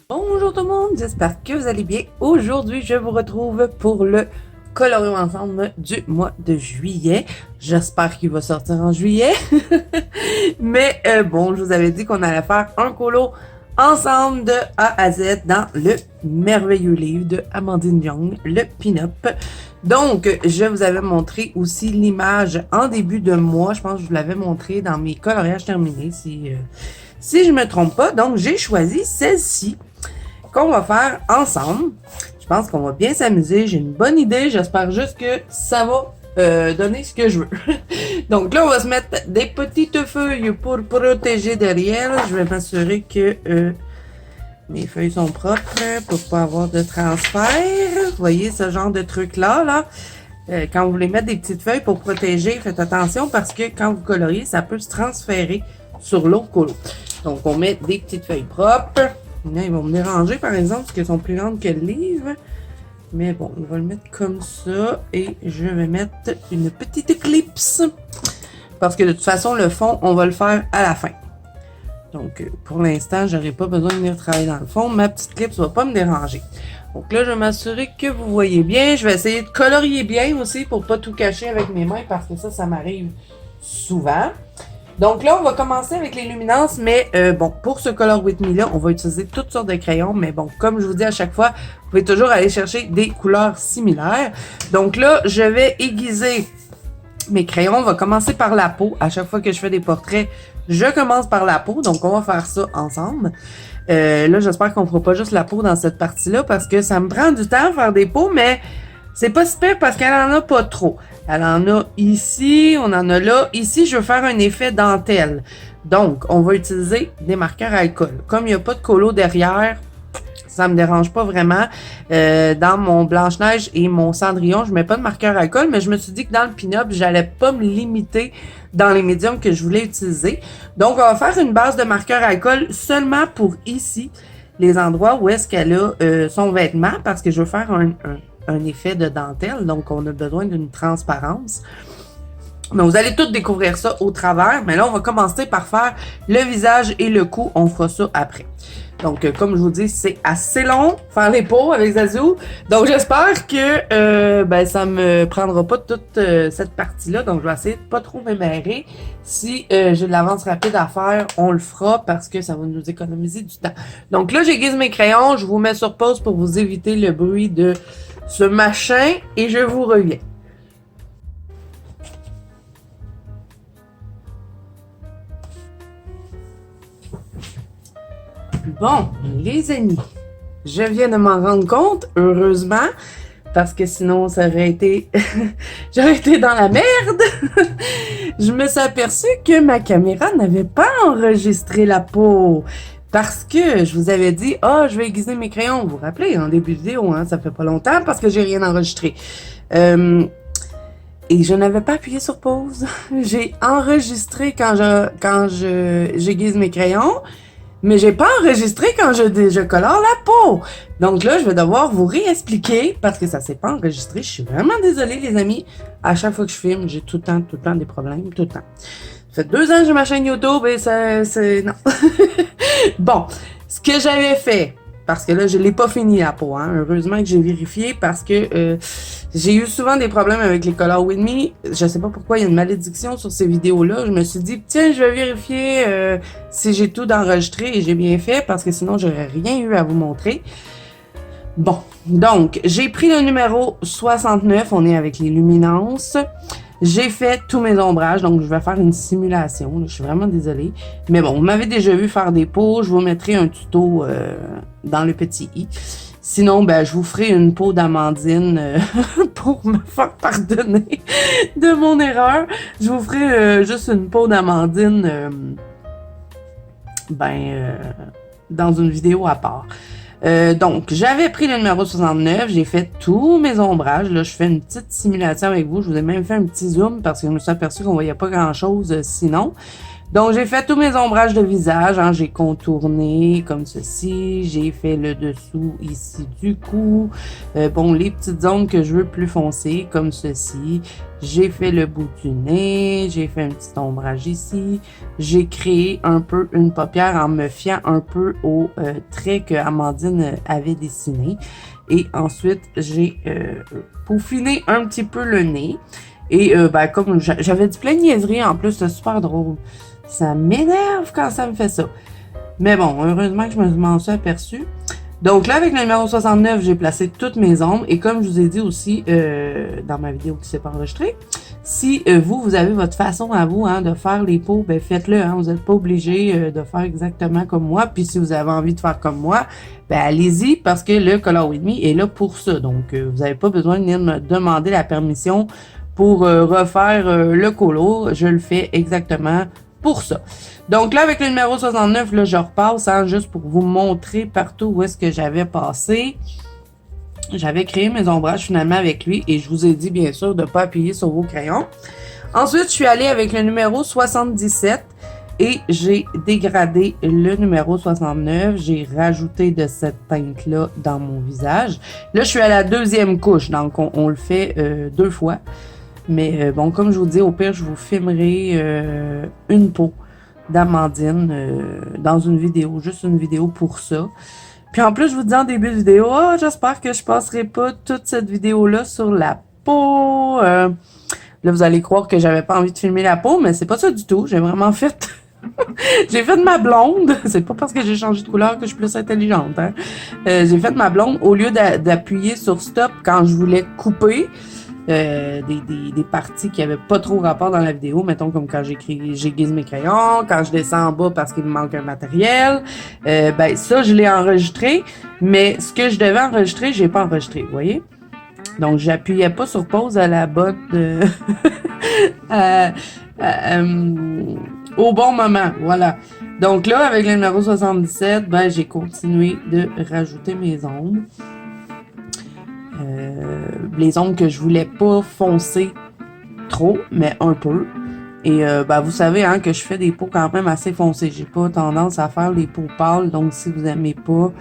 Bonjour tout le monde, j'espère que vous allez bien. Aujourd'hui, je vous retrouve pour le Colorio ensemble du mois de juillet. J'espère qu'il va sortir en juillet. Mais bon, je vous avais dit qu'on allait faire un colo ensemble de A à Z dans le merveilleux livre de Amandine Young, le Pin-Up. Donc, je vous avais montré aussi l'image en début de mois. Je pense que je vous l'avais montré dans mes coloriages terminés, si je me trompe pas. Donc, j'ai choisi celle-ci qu'on va faire ensemble. Je pense qu'on va bien s'amuser. J'ai une bonne idée. J'espère juste que ça va donner ce que je veux. Donc là, on va se mettre des petites feuilles pour protéger derrière. Je vais m'assurer que mes feuilles sont propres pour pas avoir de transfert. Vous voyez ce genre de truc-là, là. Quand vous voulez mettre des petites feuilles pour protéger, faites attention parce que quand vous coloriez, ça peut se transférer sur l'autre colo. Donc, on met des petites feuilles propres. Là, ils vont me déranger, par exemple, parce qu'elles sont plus grandes que le livre. Mais bon, on va le mettre comme ça. Et je vais mettre une petite clips. Parce que de toute façon, le fond, on va le faire à la fin. Donc, pour l'instant, j'aurai pas besoin de venir travailler dans le fond. Ma petite clips va pas me déranger. Donc là, je vais m'assurer que vous voyez bien. Je vais essayer de colorier bien aussi pour pas tout cacher avec mes mains. Parce que ça m'arrive souvent. Donc là, on va commencer avec les luminances, mais bon, pour ce Color With Me là, on va utiliser toutes sortes de crayons, mais bon, comme je vous dis à chaque fois, vous pouvez toujours aller chercher des couleurs similaires. Donc là, je vais aiguiser mes crayons. On va commencer par la peau. À chaque fois que je fais des portraits, je commence par la peau, donc on va faire ça ensemble. Là, j'espère qu'on fera pas juste la peau dans cette partie-là, parce que ça me prend du temps à faire des peaux, mais c'est pas super parce qu'elle en a pas trop. Elle en a ici, on en a là. Ici, je veux faire un effet dentelle. Donc, on va utiliser des marqueurs à alcool. Comme il n'y a pas de colo derrière, ça me dérange pas vraiment. Dans mon Blanche-Neige et mon Cendrillon, je mets pas de marqueur à alcool, mais je me suis dit que dans le pin-up, j'allais pas me limiter dans les médiums que je voulais utiliser. Donc, on va faire une base de marqueur à alcool seulement pour ici, les endroits où est-ce qu'elle a son vêtement, parce que je veux faire un effet de dentelle, donc on a besoin d'une transparence. Donc vous allez tout découvrir ça au travers, mais là on va commencer par faire le visage et le cou, on fera ça après. Donc comme je vous dis, c'est assez long faire les peaux avec Zazou, donc j'espère que ben, ça me prendra pas toute cette partie-là, donc je vais essayer de pas trop m'émêler. Si j'ai de l'avance rapide à faire, on le fera parce que ça va nous économiser du temps. Donc là j'aiguise mes crayons, je vous mets sur pause pour vous éviter le bruit de ce machin et je vous reviens. Bon, les amis, je viens de m'en rendre compte, heureusement, parce que sinon ça aurait été j'aurais été dans la merde. Je me suis aperçue que ma caméra n'avait pas enregistré la peau. Parce que je vous avais dit, je vais aiguiser mes crayons. Vous vous rappelez, en début de vidéo, hein, ça fait pas longtemps parce que j'ai rien enregistré. Et je n'avais pas appuyé sur pause. J'ai enregistré quand j'aiguise mes crayons, mais j'ai pas enregistré quand je colore la peau. Donc là, je vais devoir vous réexpliquer parce que ça s'est pas enregistré. Je suis vraiment désolée, les amis. À chaque fois que je filme, j'ai tout le temps des problèmes, tout le temps. Ça fait 2 ans que j'ai ma chaîne YouTube et c'est non. Bon, ce que j'avais fait, parce que là, je l'ai pas fini la peau, hein. Heureusement que j'ai vérifié parce que j'ai eu souvent des problèmes avec les Color With Me. Je sais pas pourquoi il y a une malédiction sur ces vidéos-là. Je me suis dit, tiens, je vais vérifier si j'ai tout d'enregistré et j'ai bien fait parce que sinon, j'aurais rien eu à vous montrer. Bon, donc, j'ai pris le numéro 69. On est avec les luminances. J'ai fait tous mes ombrages, donc je vais faire une simulation. Là, je suis vraiment désolée. Mais bon, vous m'avez déjà vu faire des peaux. Je vous mettrai un tuto dans le petit i. Sinon, ben, je vous ferai une peau d'amandine pour me faire pardonner de mon erreur. Je vous ferai juste une peau d'amandine dans une vidéo à part. Donc, j'avais pris le numéro 69, j'ai fait tous mes ombrages. Là, je fais une petite simulation avec vous. Je vous ai même fait un petit zoom parce que je me suis aperçu qu'on voyait pas grand-chose sinon. Donc, j'ai fait tous mes ombrages de visage. Hein, j'ai contourné comme ceci. J'ai fait le dessous ici du cou. Bon, les petites zones que je veux plus foncées comme ceci. J'ai fait le bout du nez. J'ai fait un petit ombrage ici. J'ai créé un peu une paupière en me fiant un peu aux traits que Amandine avait dessinés. Et ensuite, j'ai peaufiné un petit peu le nez. Et ben, comme j'avais dit plein de niaiseries en plus, c'est super drôle. Ça m'énerve quand ça me fait ça. Mais bon, heureusement que je m'en suis aperçue. Donc là, avec le numéro 69, j'ai placé toutes mes ombres. Et comme je vous ai dit aussi dans ma vidéo qui s'est pas enregistrée, si vous avez votre façon à vous de faire les peaux, ben faites-le. Hein, vous n'êtes pas obligé de faire exactement comme moi. Puis si vous avez envie de faire comme moi, ben allez-y parce que le Color With Me est là pour ça. Donc vous n'avez pas besoin de me demander la permission pour refaire le colo. Je le fais exactement pour ça. Donc là, avec le numéro 69, là, je repasse juste pour vous montrer partout où est-ce que j'avais passé. J'avais créé mes ombrages finalement avec lui et je vous ai dit bien sûr de ne pas appuyer sur vos crayons. Ensuite, je suis allée avec le numéro 77 et j'ai dégradé le numéro 69. J'ai rajouté de cette teinte-là dans mon visage. Là, je suis à la deuxième couche, donc on le fait 2 fois. Mais bon, comme je vous dis, au pire, je vous filmerai une peau d'Amandine dans une vidéo, juste une vidéo pour ça. Puis en plus, je vous dis en début de vidéo, j'espère que je passerai pas toute cette vidéo-là sur la peau. Là, vous allez croire que j'avais pas envie de filmer la peau, mais c'est pas ça du tout. J'ai vraiment fait... j'ai fait de ma blonde. C'est pas parce que j'ai changé de couleur que je suis plus intelligente. Hein? J'ai fait de ma blonde au lieu d'appuyer sur stop quand je voulais couper. Des parties qui n'avaient pas trop rapport dans la vidéo, mettons comme quand j'aiguise mes crayons, quand je descends en bas parce qu'il me manque un matériel, ben ça je l'ai enregistré, mais ce que je devais enregistrer, j'ai pas enregistré, vous voyez? Donc j'appuyais pas sur pause à la bonne au bon moment, voilà. Donc là, avec le numéro 77, ben j'ai continué de rajouter mes ombres. Les ombres que je voulais pas foncer trop, mais un peu. Et ben, vous savez que je fais des peaux quand même assez foncées. J'ai pas tendance à faire les peaux pâles, donc si vous aimez pas,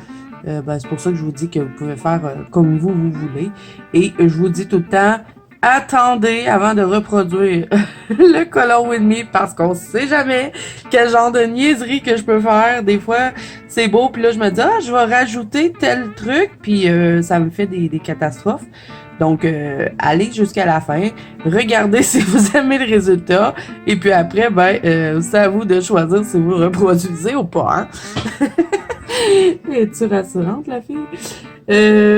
ben, c'est pour ça que je vous dis que vous pouvez faire comme vous voulez. Et je vous dis tout le temps, attendez avant de reproduire le Color With Me parce qu'on sait jamais quel genre de niaiserie que je peux faire. Des fois, c'est beau, puis là, je me dis, je vais rajouter tel truc, puis ça me fait des catastrophes. Donc, allez jusqu'à la fin, regardez si vous aimez le résultat, et puis après, ben, c'est à vous de choisir si vous reproduisez ou pas. Hein? Es-tu rassurante, la fille?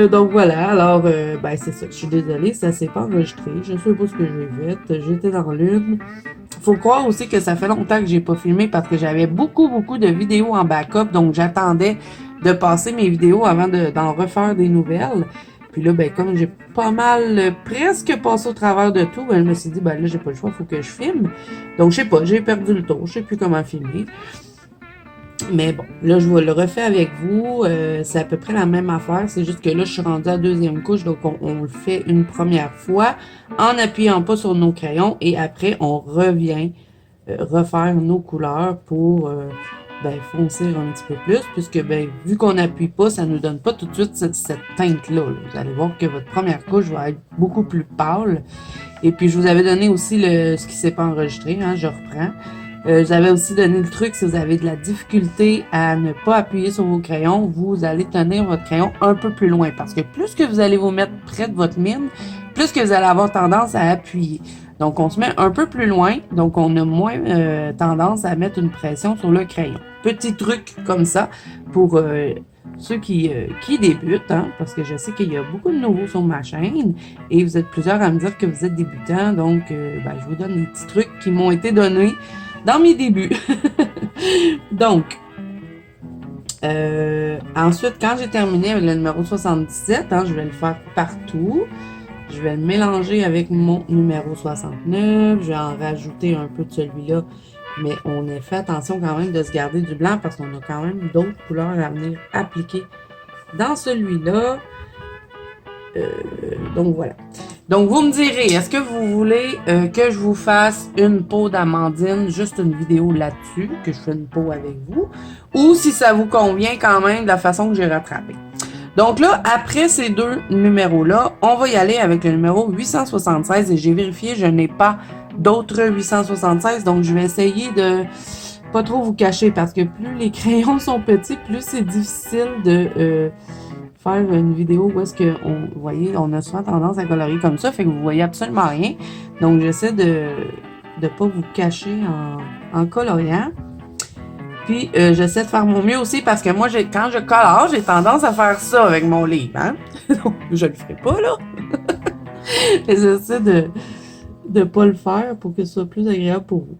Donc voilà, alors, ben c'est ça, je suis désolée, ça s'est pas enregistré, je sais pas ce que j'ai fait, j'étais dans l'une. Faut croire aussi que ça fait longtemps que j'ai pas filmé parce que j'avais beaucoup de vidéos en backup, donc j'attendais de passer mes vidéos avant d'en refaire des nouvelles. Puis là, ben comme j'ai pas mal presque passé au travers de tout, ben je me suis dit, ben là, j'ai pas le choix, faut que je filme. Donc je sais pas, j'ai perdu le tour, je sais plus comment filmer. Mais bon, là, je vous le refais avec vous. C'est à peu près la même affaire. C'est juste que là, je suis rendue à la deuxième couche. Donc, on le fait une première fois en appuyant pas sur nos crayons. Et après, on revient refaire nos couleurs pour foncer un petit peu plus. Puisque, vu qu'on n'appuie pas, ça nous donne pas tout de suite cette teinte-là. Vous allez voir que votre première couche va être beaucoup plus pâle. Et puis, je vous avais donné aussi ce qui s'est pas enregistré. Hein, je reprends. J'avais aussi donné le truc, si vous avez de la difficulté à ne pas appuyer sur vos crayons, vous allez tenir votre crayon un peu plus loin. Parce que plus que vous allez vous mettre près de votre mine, plus que vous allez avoir tendance à appuyer. Donc, on se met un peu plus loin, donc on a moins tendance à mettre une pression sur le crayon. Petit truc comme ça pour ceux qui débutent, hein, parce que je sais qu'il y a beaucoup de nouveaux sur ma chaîne et vous êtes plusieurs à me dire que vous êtes débutants. Donc, je vous donne des petits trucs qui m'ont été donnés dans mes débuts. Donc, Ensuite, quand j'ai terminé avec le numéro 77, je vais le faire partout. Je vais le mélanger avec mon numéro 69. Je vais en rajouter un peu de celui-là. Mais on a fait attention quand même de se garder du blanc parce qu'on a quand même d'autres couleurs à venir appliquer dans celui-là. Donc voilà. Donc vous me direz, est-ce que vous voulez que je vous fasse une peau d'amandine, juste une vidéo là-dessus, que je fais une peau avec vous, ou si ça vous convient quand même de la façon que j'ai rattrapé. Donc là, après ces deux numéros-là, on va y aller avec le numéro 876 et j'ai vérifié, je n'ai pas d'autres 876, donc je vais essayer de pas trop vous cacher parce que plus les crayons sont petits, plus c'est difficile de faire une vidéo où est-ce que, vous voyez, on a souvent tendance à colorier comme ça, fait que vous voyez absolument rien. Donc j'essaie de ne pas vous cacher en coloriant. Puis, j'essaie de faire mon mieux aussi parce que moi, quand je colore, j'ai tendance à faire ça avec mon livre. Hein? Donc, je le ferai pas, là. J'essaie de ne pas le faire pour que ce soit plus agréable pour vous.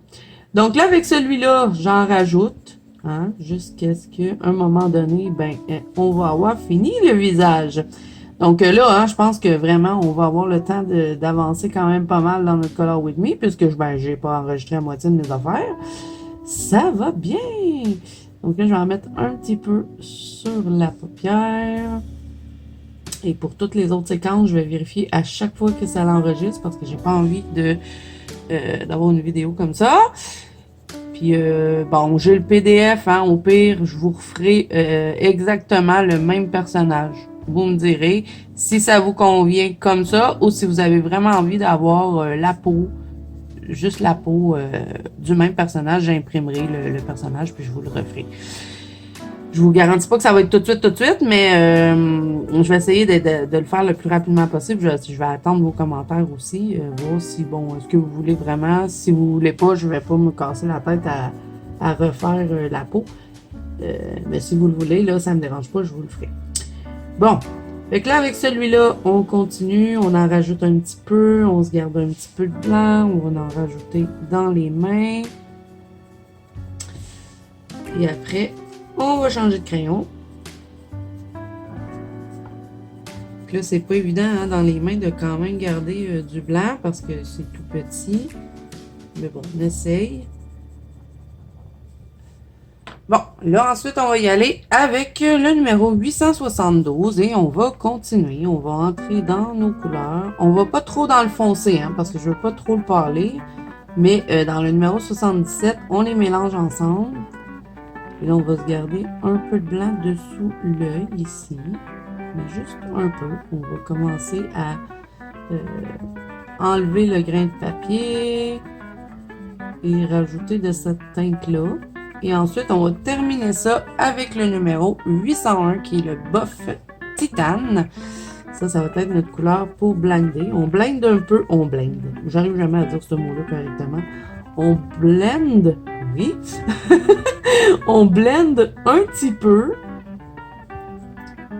Donc là, avec celui-là, j'en rajoute. Jusqu'à ce qu'à un moment donné, on va avoir fini le visage. Donc là, je pense que vraiment, on va avoir le temps d'avancer quand même pas mal dans notre Color With Me puisque j'ai pas enregistré la moitié de mes affaires. Ça va bien! Donc là, je vais en mettre un petit peu sur la paupière. Et pour toutes les autres séquences, je vais vérifier à chaque fois que ça l'enregistre parce que j'ai pas envie d'avoir une vidéo comme ça. Puis, j'ai le PDF. Au pire, je vous referai exactement le même personnage. Vous me direz si ça vous convient comme ça ou si vous avez vraiment envie d'avoir la peau. Juste la peau du même personnage, j'imprimerai le personnage puis je vous le referai. Je vous garantis pas que ça va être tout de suite, mais je vais essayer de le faire le plus rapidement possible. Je vais attendre vos commentaires aussi, voir si, est-ce que vous voulez vraiment. Si vous voulez pas, je vais pas me casser la tête à refaire la peau. Mais si vous le voulez, là, ça me dérange pas, je vous le ferai. Bon. Fait que là, avec celui-là, on continue, on en rajoute un petit peu, on se garde un petit peu de blanc, on va en rajouter dans les mains. Et après, on va changer de crayon. Donc là, c'est pas évident dans les mains de quand même garder du blanc parce que c'est tout petit. Mais bon, on essaye. Bon, là, ensuite, on va y aller avec le numéro 872 et on va continuer. On va entrer dans nos couleurs. On va pas trop dans le foncé, parce que je veux pas trop le parler. Mais dans le numéro 77, on les mélange ensemble. Et là, on va se garder un peu de blanc dessous l'œil ici. Mais juste un peu. On va commencer à enlever le grain de papier et rajouter de cette teinte-là. Et ensuite, on va terminer ça avec le numéro 801 qui est le buff titane. Ça va être notre couleur pour blender. On blende un peu. On blende. J'arrive jamais à dire ce mot-là correctement. On blende. Oui. On blende un petit peu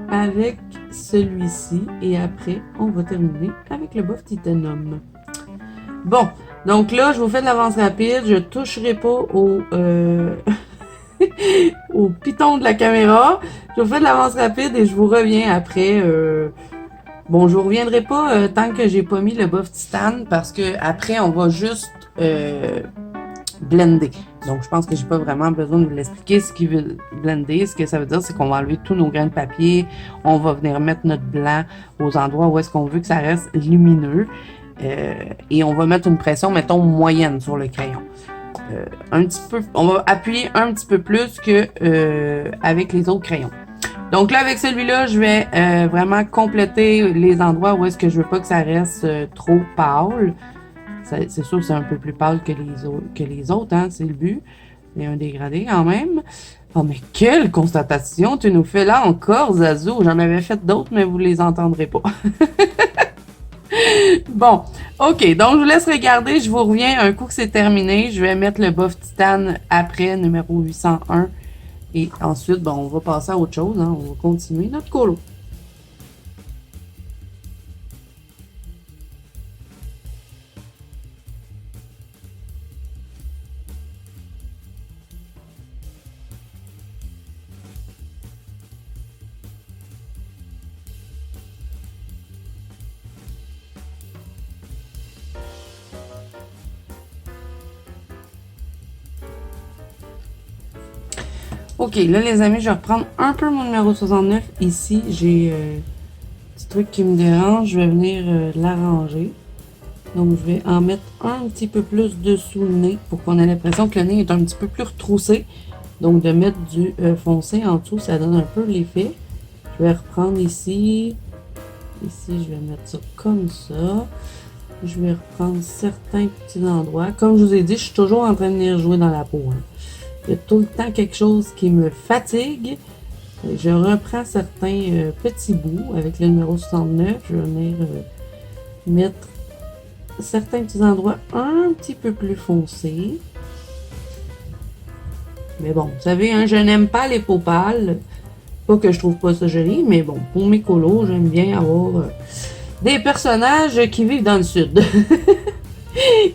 avec celui-ci. Et après, on va terminer avec le buff titanium. Bon. Donc là, je vous fais de l'avance rapide. Je ne toucherai pas au piton de la caméra. Je vous fais de l'avance rapide et je vous reviens après. Je vous reviendrai pas tant que j'ai pas mis le buff titane parce que après on va juste blender. Donc je pense que j'ai pas vraiment besoin de vous l'expliquer ce qui veut blender. Ce que ça veut dire, c'est qu'on va enlever tous nos grains de papier. On va venir mettre notre blanc aux endroits où est-ce qu'on veut que ça reste lumineux. Et on va mettre une pression, mettons, moyenne sur le crayon. Un petit peu, on va appuyer un petit peu plus que avec les autres crayons. Donc là, avec celui-là, je vais vraiment compléter les endroits où est-ce que je veux pas que ça reste trop pâle. C'est sûr que c'est un peu plus pâle que les autres, c'est le but. Il y a un dégradé quand même. Oh, mais quelle constatation tu nous fais là encore, Zazou. J'en avais fait d'autres, mais vous les entendrez pas. Bon, ok, donc je vous laisse regarder, je vous reviens un coup que c'est terminé. Je vais mettre le buff titane après, numéro 801. Et ensuite, on va passer à autre chose, on va continuer notre colo. Ok, là les amis, je vais reprendre un peu mon numéro 69. Ici, j'ai un petit truc qui me dérange. Je vais venir l'arranger. Donc, je vais en mettre un petit peu plus dessous le nez pour qu'on ait l'impression que le nez est un petit peu plus retroussé. Donc, de mettre du foncé en dessous, ça donne un peu l'effet. Je vais reprendre ici. Ici, je vais mettre ça comme ça. Je vais reprendre certains petits endroits. Comme je vous ai dit, je suis toujours en train de venir jouer dans la peau. Hein. Il y a tout le temps quelque chose qui me fatigue. Je reprends certains petits bouts avec le numéro 69. Je vais venir mettre certains petits endroits un petit peu plus foncés. Mais bon, vous savez, hein, je n'aime pas les peaux pâles. Pas que je trouve pas ça joli, mais bon, pour mes colos, j'aime bien avoir des personnages qui vivent dans le sud.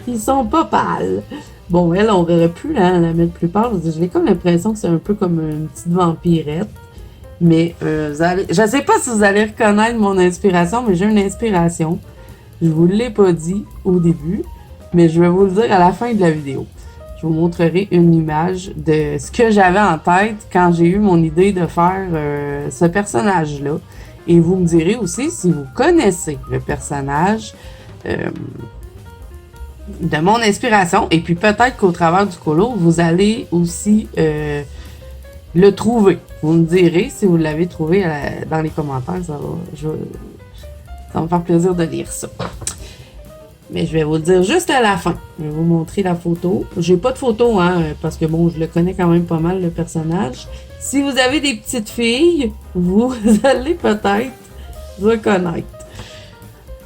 Ils sont pas pâles. Bon, elle, on aurait pu la mettre plus pâle. J'ai comme l'impression que c'est un peu comme une petite vampirette. Mais je sais pas si vous allez reconnaître mon inspiration, mais j'ai une inspiration. Je vous l'ai pas dit au début, mais je vais vous le dire à la fin de la vidéo. Je vous montrerai une image de ce que j'avais en tête quand j'ai eu mon idée de faire ce personnage-là. Et vous me direz aussi si vous connaissez le personnage de mon inspiration. Et puis peut-être qu'au travers du colo, vous allez aussi le trouver. Vous me direz si vous l'avez trouvé dans les commentaires. Ça va me faire plaisir de lire ça. Mais je vais vous le dire juste à la fin. Je vais vous montrer la photo. J'ai pas de photo, hein, parce que bon, je le connais quand même pas mal, le personnage. Si vous avez des petites filles, vous allez peut-être reconnaître.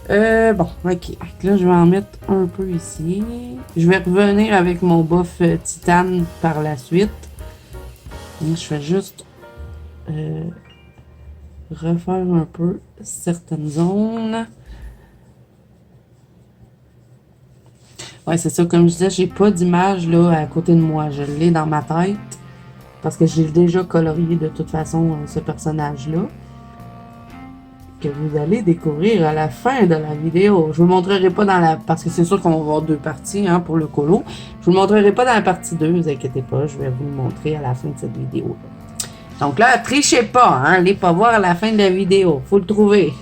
Bon, ok. Là, je vais en mettre un peu ici. Je vais revenir avec mon buff titane par la suite. Donc, je vais juste refaire un peu certaines zones. Ouais, c'est ça. Comme je disais, j'ai pas d'image là à côté de moi. Je l'ai dans ma tête. Parce que j'ai déjà colorié de toute façon ce personnage-là. Que vous allez découvrir à la fin de la vidéo. Je vous le montrerai pas dans la... Parce que c'est sûr qu'on va avoir deux parties hein, pour le colo. Je vous le montrerai pas dans la partie 2, vous inquiétez pas. Je vais vous le montrer à la fin de cette vidéo. Donc là, trichez pas. Hein, allez pas voir à la fin de la vidéo. Faut le trouver.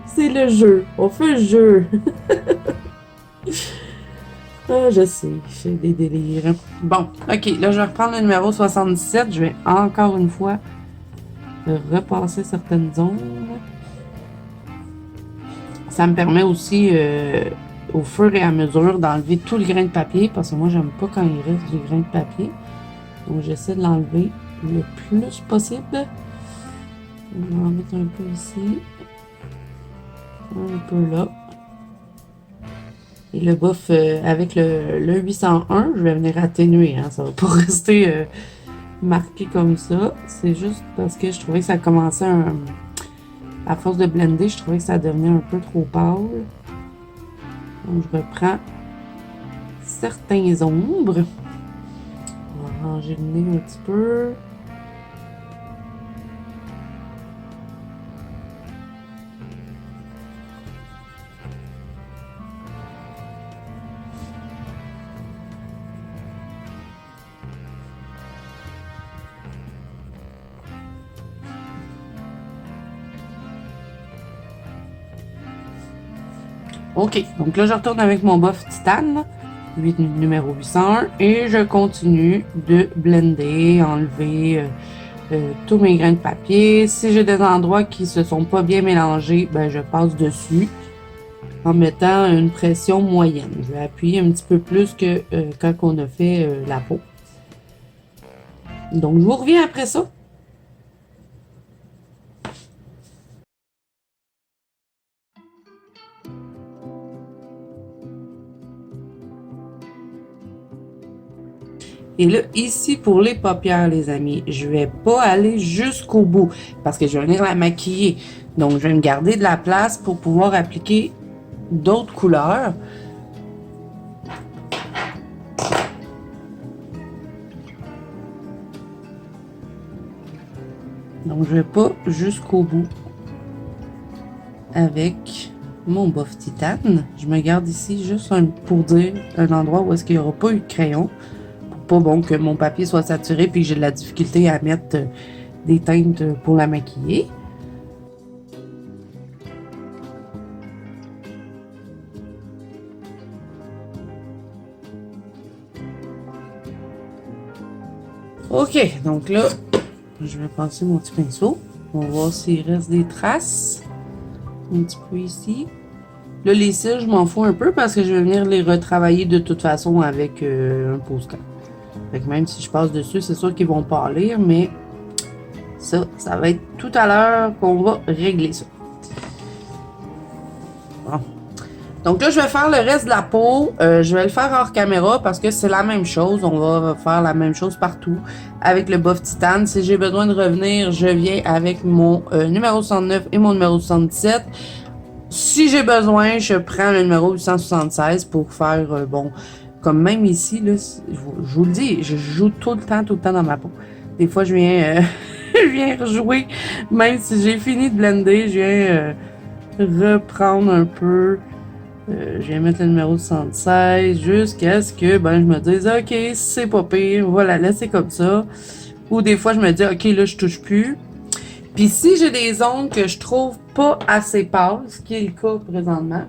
C'est le jeu. On fait le jeu. Ah, je sais, j'ai des délires. Bon, ok, là je vais reprendre le numéro 77. Je vais encore une fois repasser certaines zones. Ça me permet aussi, au fur et à mesure, d'enlever tout le grain de papier, parce que moi j'aime pas quand il reste du grain de papier. Donc j'essaie de l'enlever le plus possible. Je vais en mettre un peu ici. Un peu là. Et le buff avec le 801, je vais venir atténuer. Hein, ça va pas rester marqué comme ça. C'est juste parce que je trouvais que ça commençait à force de blender, je trouvais que ça devenait un peu trop pâle. Donc je reprends certains ombres. On va ranger le nez un petit peu. Ok, donc là je retourne avec mon buff titane, numéro 801, et je continue de blender, enlever tous mes grains de papier. Si j'ai des endroits qui se sont pas bien mélangés, ben je passe dessus en mettant une pression moyenne. Je vais appuyer un petit peu plus que quand on a fait la peau. Donc je vous reviens après ça. Et là, ici, pour les paupières, les amis, je vais pas aller jusqu'au bout parce que je vais venir la maquiller. Donc, je vais me garder de la place pour pouvoir appliquer d'autres couleurs. Donc, je vais pas jusqu'au bout avec mon buff titane. Je me garde ici juste pour dire un endroit où est-ce qu'il n'y aura pas eu de crayon. pas bon que mon papier soit saturé puis que j'ai de la difficulté à mettre des teintes pour la maquiller. Ok, donc là, je vais passer mon petit pinceau. On va voir s'il reste des traces. Un petit peu ici. Là, les cils, je m'en fous un peu parce que je vais venir les retravailler de toute façon avec un poster. Fait que même si je passe dessus, c'est sûr qu'ils vont pâlir, mais ça va être tout à l'heure qu'on va régler ça. Bon. Donc là, je vais faire le reste de la peau. Je vais le faire hors caméra parce que c'est la même chose. On va faire la même chose partout avec le buff titane. Si j'ai besoin de revenir, je viens avec mon numéro 69 et mon numéro 77. Si j'ai besoin, je prends le numéro 876 pour faire, bon, comme même ici, là, je vous le dis, je joue tout le temps dans ma peau. Des fois, je viens, je viens rejouer, même si j'ai fini de blender, je viens reprendre un peu. Je viens mettre le numéro 76 jusqu'à ce que ben, je me dise, ok, c'est pas pire, voilà, laissez comme ça. Ou des fois, je me dis, ok, là, je touche plus. Puis si j'ai des ongles que je trouve pas assez pâles, ce qui est le cas présentement,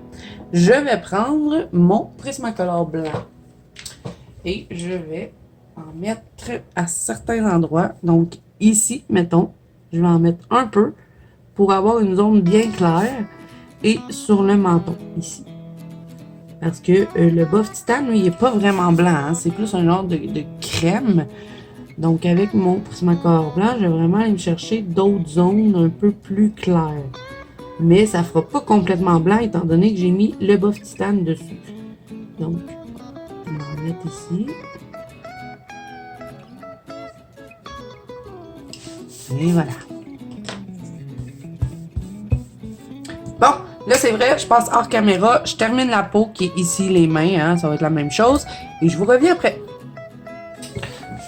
je vais prendre mon Prismacolor blanc et je vais en mettre à certains endroits. Donc ici, mettons, je vais en mettre un peu pour avoir une zone bien claire et sur le menton, ici. Parce que le buff titane, lui, il n'est pas vraiment blanc, hein, c'est plus un genre de crème. Donc, avec mon Prismacolor blanc, je vais vraiment aller me chercher d'autres zones un peu plus claires. Mais ça ne fera pas complètement blanc étant donné que j'ai mis le buff titane dessus. Donc, on va en mettre ici. Et voilà. Bon, là c'est vrai, je passe hors caméra. Je termine la peau qui est ici, les mains, hein, ça va être la même chose. Et je vous reviens après.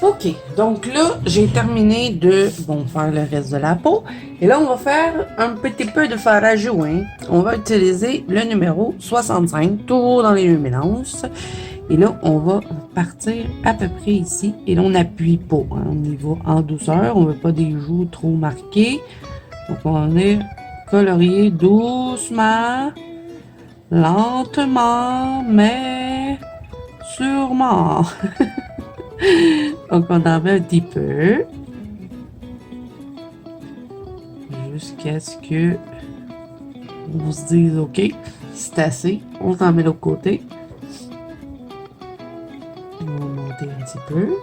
Ok, donc là, j'ai terminé de faire le reste de la peau. Et là, on va faire un petit peu de fard à joint. On va utiliser le numéro 65, toujours dans les luminances. Et là, on va partir à peu près ici. Et là, on n'appuie pas. Hein, on y va en douceur. On ne veut pas des joues trop marquées. Donc, on va venir colorier doucement, lentement, mais sûrement. Donc, on en met un petit peu. Jusqu'à ce que on se dise, OK, c'est assez. On s'en met de l'autre côté. On va monter un petit peu.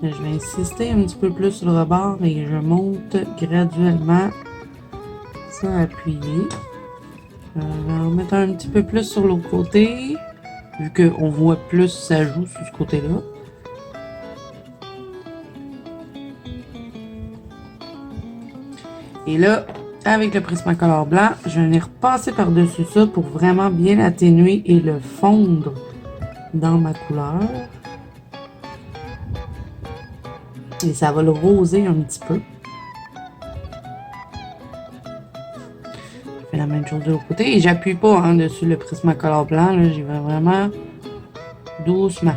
Je vais insister un petit peu plus sur le rebord et je monte graduellement sans appuyer. Je vais en mettre un petit peu plus sur l'autre côté, vu qu'on voit plus ça joue sur ce côté-là. Et là, avec le Prismacolor blanc, je vais venir passer par-dessus ça pour vraiment bien atténuer et le fondre dans ma couleur. Et ça va le roser un petit peu. Je fais la même chose de l'autre côté. Et j'appuie pas dessus le Prismacolor blanc. Là, j'y vais vraiment doucement.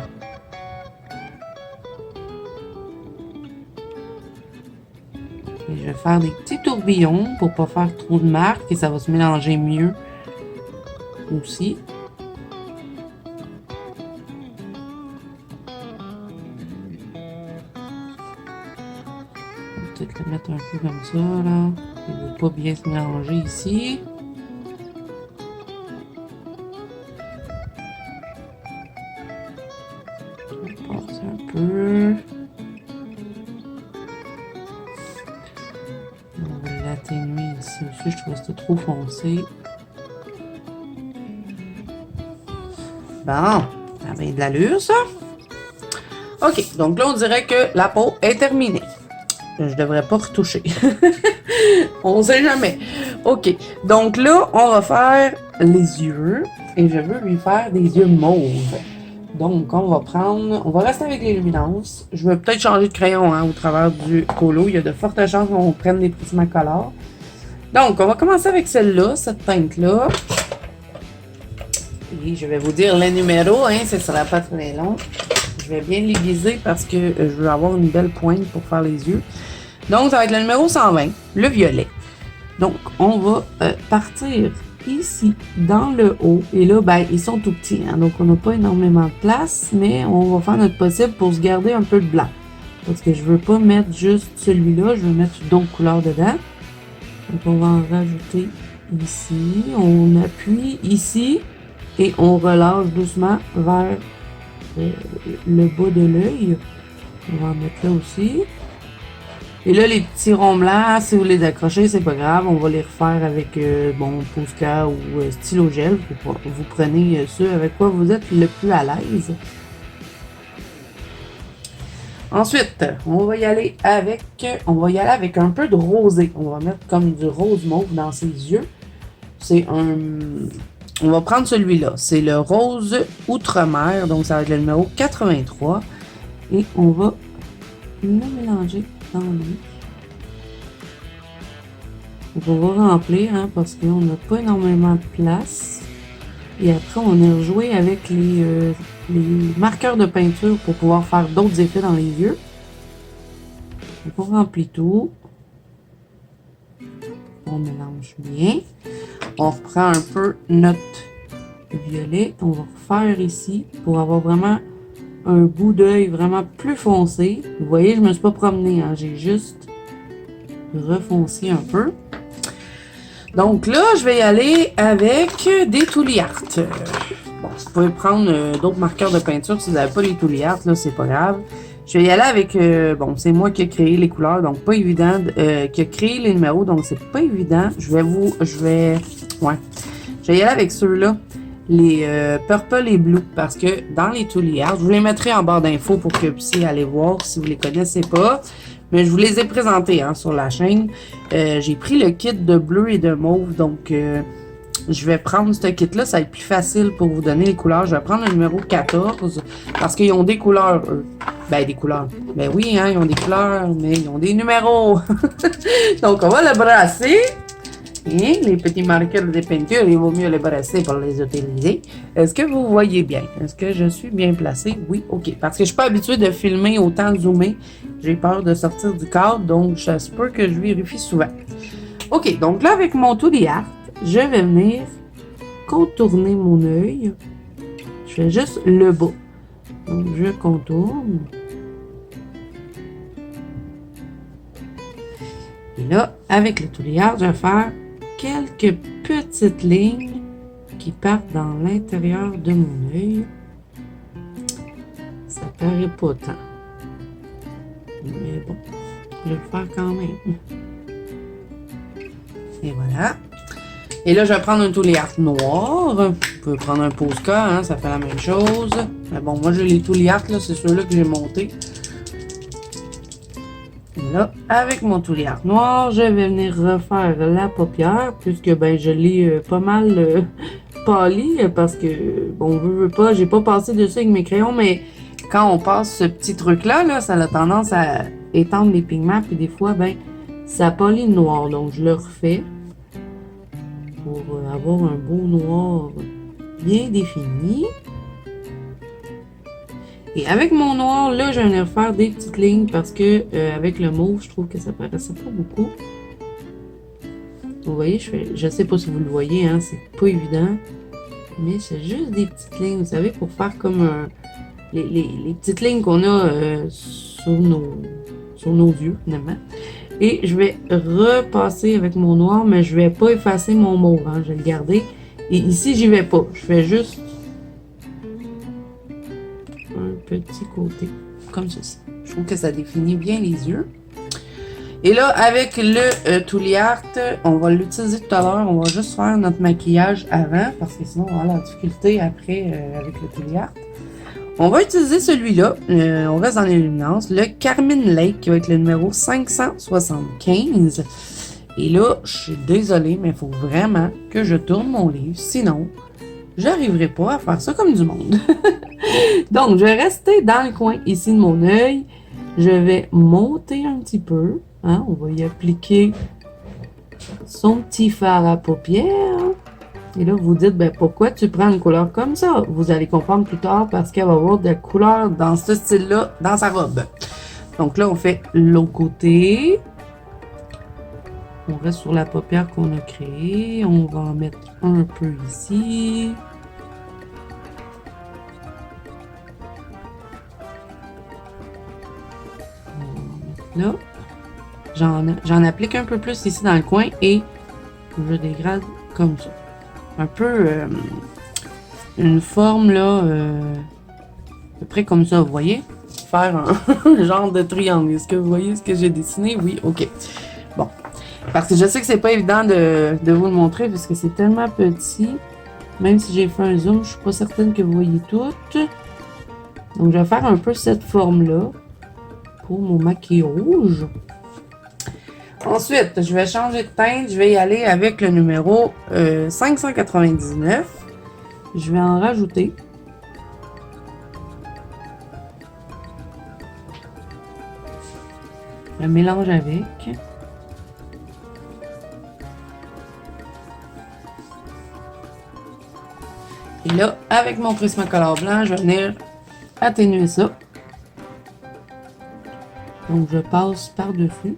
Et je vais faire des petits tourbillons pour pas faire trop de marques. Et ça va se mélanger mieux aussi. Peut-être le mettre un peu comme ça, là. Il ne veut pas bien se mélanger ici. Je passe un peu. On va l'atténuer ici aussi. Je trouve que c'était trop foncé. Bon, ça avait de l'allure, ça. OK, donc là, on dirait que la peau est terminée. Je devrais pas retoucher. On sait jamais. OK. Donc là, on va faire les yeux. Et je veux lui faire des yeux mauves. Donc, on va rester avec les luminances. Je vais peut-être changer de crayon au travers du colo. Il y a de fortes chances qu'on prenne des Prismacolor. Donc, on va commencer avec celle-là, cette teinte-là. Et je vais vous dire les numéros, hein, ce ne sera pas très long. Je vais bien les viser parce que je veux avoir une belle pointe pour faire les yeux. Donc, ça va être le numéro 120, le violet. Donc, on va partir ici, dans le haut. Et là, ben, ils sont tout petits, hein, donc on n'a pas énormément de place, mais on va faire notre possible pour se garder un peu de blanc. Parce que je veux pas mettre juste celui-là, je veux mettre d'autres couleurs dedans. Donc, on va en rajouter ici. On appuie ici et on relâche doucement vers le bas de l'œil. On va en mettre là aussi. Et là, les petits ronds blancs, si vous les accrochez, c'est pas grave. On va les refaire avec, Posca ou stylo gel. Vous prenez ceux avec quoi vous êtes le plus à l'aise. Ensuite, on va y aller avec un peu de rosé. On va mettre comme du rose mauve dans ses yeux. On va prendre celui-là. C'est le rose Outre-mer. Donc, ça va être le numéro 83. Et on va le mélanger dans l'eau. Donc, on va remplir, hein, parce qu'on n'a pas énormément de place. Et après, on a rejoué avec les marqueurs de peinture pour pouvoir faire d'autres effets dans les yeux. Donc, on remplit tout. On mélange bien. On reprend un peu notre violet. On va refaire ici pour avoir vraiment un bout d'œil vraiment plus foncé. Vous voyez, je ne me suis pas promenée, hein, j'ai juste refoncé un peu. Donc là, je vais y aller avec des Tooly Art. Bon, vous pouvez prendre d'autres marqueurs de peinture si vous n'avez pas les Tooly Art, là, c'est pas grave. Je vais y aller avec, c'est moi qui ai créé les couleurs, donc pas évident, qui a créé les numéros, donc c'est pas évident. Je vais y aller avec ceux-là, les Purple et Blue, parce que dans les Tooly Art, je vous les mettrai en barre d'infos pour que vous puissiez aller voir si vous les connaissez pas. Mais je vous les ai présentés, hein, sur la chaîne. J'ai pris le kit de bleu et de mauve, donc je vais prendre ce kit-là, ça va être plus facile pour vous donner les couleurs. Je vais prendre le numéro 14, parce qu'ils ont des couleurs, eux. Ben, des couleurs. Ben oui, hein, ils ont des couleurs, mais ils ont des numéros. Donc, on va le brasser. Et les petits marqueurs de peinture, il vaut mieux les brasser pour les utiliser. Est-ce que vous voyez bien? Est-ce que je suis bien placée? Oui, ok. Parce que je ne suis pas habituée de filmer autant zoomé. J'ai peur de sortir du cadre, donc ça se peut que je vérifie souvent. Ok, donc là, avec mon Tooly Art, je vais venir contourner mon œil. Je fais juste le bas. Donc, je contourne. Et là, avec le Tooly Art, je vais faire quelques petites lignes qui partent dans l'intérieur de mon œil. Ça paraît pas tant. Mais bon, je vais le faire quand même. Et voilà. Et là, je vais prendre un Tooly Art noir. Vous pouvez prendre un Posca, hein, ça fait la même chose. Mais bon, moi, j'ai les Tooly Art, là, c'est ceux-là que j'ai montés. Et là, avec mon Tooly Art noir, je vais venir refaire la paupière, puisque ben je l'ai pas mal pâli, parce que, bon, veut pas, j'ai pas passé dessus avec mes crayons, mais quand on passe ce petit truc-là, là, ça a tendance à étendre les pigments, puis des fois, ben, ça pâlit le noir. Donc, je le refais pour avoir un beau noir bien défini. Et avec mon noir, là, je vais venir faire des petites lignes parce que avec le mauve, je trouve que ça paraissait pas beaucoup. Vous voyez, je sais pas si vous le voyez, hein, c'est pas évident. Mais c'est juste des petites lignes, vous savez, pour faire comme les petites lignes qu'on a sur nos yeux, finalement. Et je vais repasser avec mon noir, mais je vais pas effacer mon mauve, hein, je vais le garder. Et ici, j'y vais pas, je fais juste un petit côté, comme ceci. Je trouve que ça définit bien les yeux. Et là, avec le Tooly Art, on va l'utiliser tout à l'heure. On va juste faire notre maquillage avant, parce que sinon, on va avoir la difficulté après avec le Tooly Art. On va utiliser celui-là. On reste dans les luminances. Le Carmine Lake, qui va être le numéro 575. Et là, je suis désolée, mais il faut vraiment que je tourne mon livre. Sinon, j'arriverai pas à faire ça comme du monde. Donc, je vais rester dans le coin ici de mon œil. Je vais monter un petit peu. Hein, on va y appliquer son petit fard à paupières. Et là, vous dites, ben pourquoi tu prends une couleur comme ça? Vous allez comprendre plus tard parce qu'elle va avoir de la couleur dans ce style-là dans sa robe. Donc là, on fait l'autre côté. On reste sur la paupière qu'on a créée. On va en mettre un peu ici. On va mettre là. J'en applique un peu plus ici dans le coin et je dégrade comme ça. Un peu une forme là, à peu près comme ça, vous voyez? Faire un genre de triangle. Est-ce que vous voyez ce que j'ai dessiné? Oui, ok. Bon. Parce que je sais que c'est pas évident de vous le montrer parce que c'est tellement petit. Même si j'ai fait un zoom, je suis pas certaine que vous voyez tout. Donc je vais faire un peu cette forme-là pour mon maquis rouge. Ensuite, je vais changer de teinte. Je vais y aller avec le numéro 599. Je vais en rajouter. Je mélange avec. Et là, avec mon Prismacolor blanc, je vais venir atténuer ça. Donc, je passe par-dessus.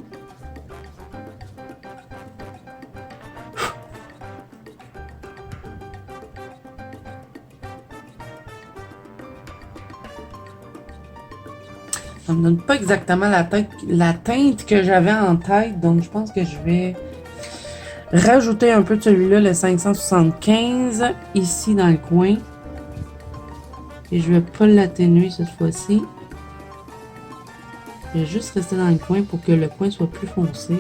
Ça ne me donne pas exactement la teinte que j'avais en tête, donc je pense que je vais rajouter un peu de celui-là, le 575, ici dans le coin. Et je vais pas l'atténuer cette fois-ci. Je vais juste rester dans le coin pour que le coin soit plus foncé.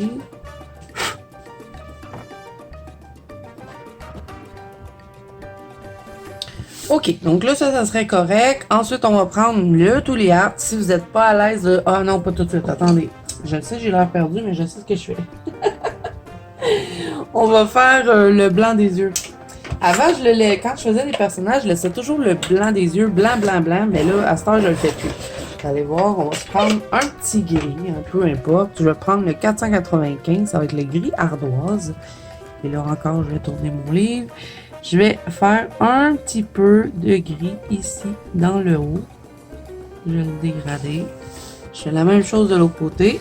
Ok, donc là, ça serait correct. Ensuite, on va prendre le Tooly Art. Si vous n'êtes pas à l'aise de... Ah non, pas tout de suite, attendez. Je le sais, j'ai l'air perdu, mais je sais ce que je fais. On va faire le blanc des yeux. Avant, quand je faisais des personnages, je laissais toujours le blanc des yeux, blanc, blanc, blanc. Mais là, à cette heure, je le fais plus. Vous allez voir, on va se prendre un petit gris, peu importe. Je vais prendre le 495, ça va être le gris ardoise. Et là encore, je vais tourner mon livre. Je vais faire un petit peu de gris ici, dans le haut. Je vais le dégrader. Je fais la même chose de l'autre côté.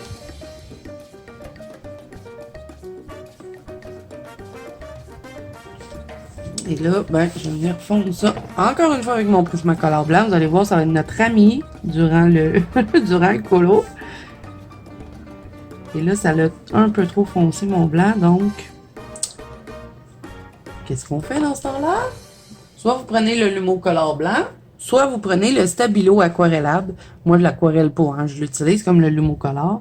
Et là, ben, je vais venir fondre ça encore une fois avec mon Prismacolor blanc. Vous allez voir, ça va être notre ami durant le, durant le colo. Et là, ça l'a un peu trop foncé mon blanc, donc... Qu'est-ce qu'on fait dans ce temps-là? Soit vous prenez le Lumocolor blanc, soit vous prenez le Stabilo aquarellable. Moi, je l'aquarelle pas, hein, je l'utilise comme le Lumocolor.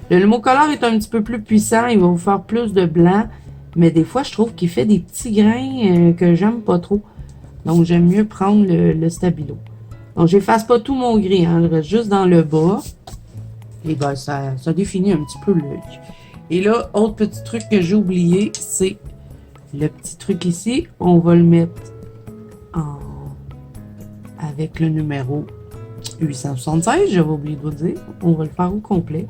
Le Lumocolor est un petit peu plus puissant, il va vous faire plus de blanc. Mais des fois, je trouve qu'il fait des petits grains que j'aime pas trop. Donc, j'aime mieux prendre le Stabilo. Donc, j'efface pas tout mon gris, hein, je reste juste dans le bas. Et ben, ça définit un petit peu l'œil. Et là, autre petit truc que j'ai oublié, c'est le petit truc ici. On va le mettre avec le numéro 876. J'avais oublié de vous dire. On va le faire au complet.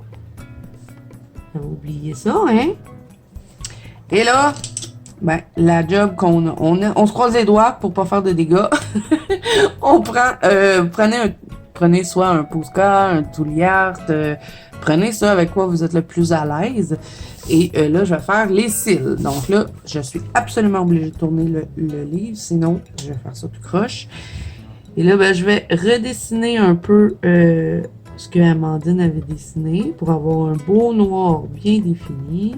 J'avais oublié ça, hein? Et là, ben, la job qu'on a, on se croise les doigts pour pas faire de dégâts. On prend, prenez soit un Posca, un Tooly Art, prenez ça avec quoi vous êtes le plus à l'aise. Et là, je vais faire les cils. Donc là, je suis absolument obligée de tourner le livre, sinon je vais faire ça tout croche. Et là, ben, je vais redessiner un peu ce que Amandine avait dessiné pour avoir un beau noir bien défini.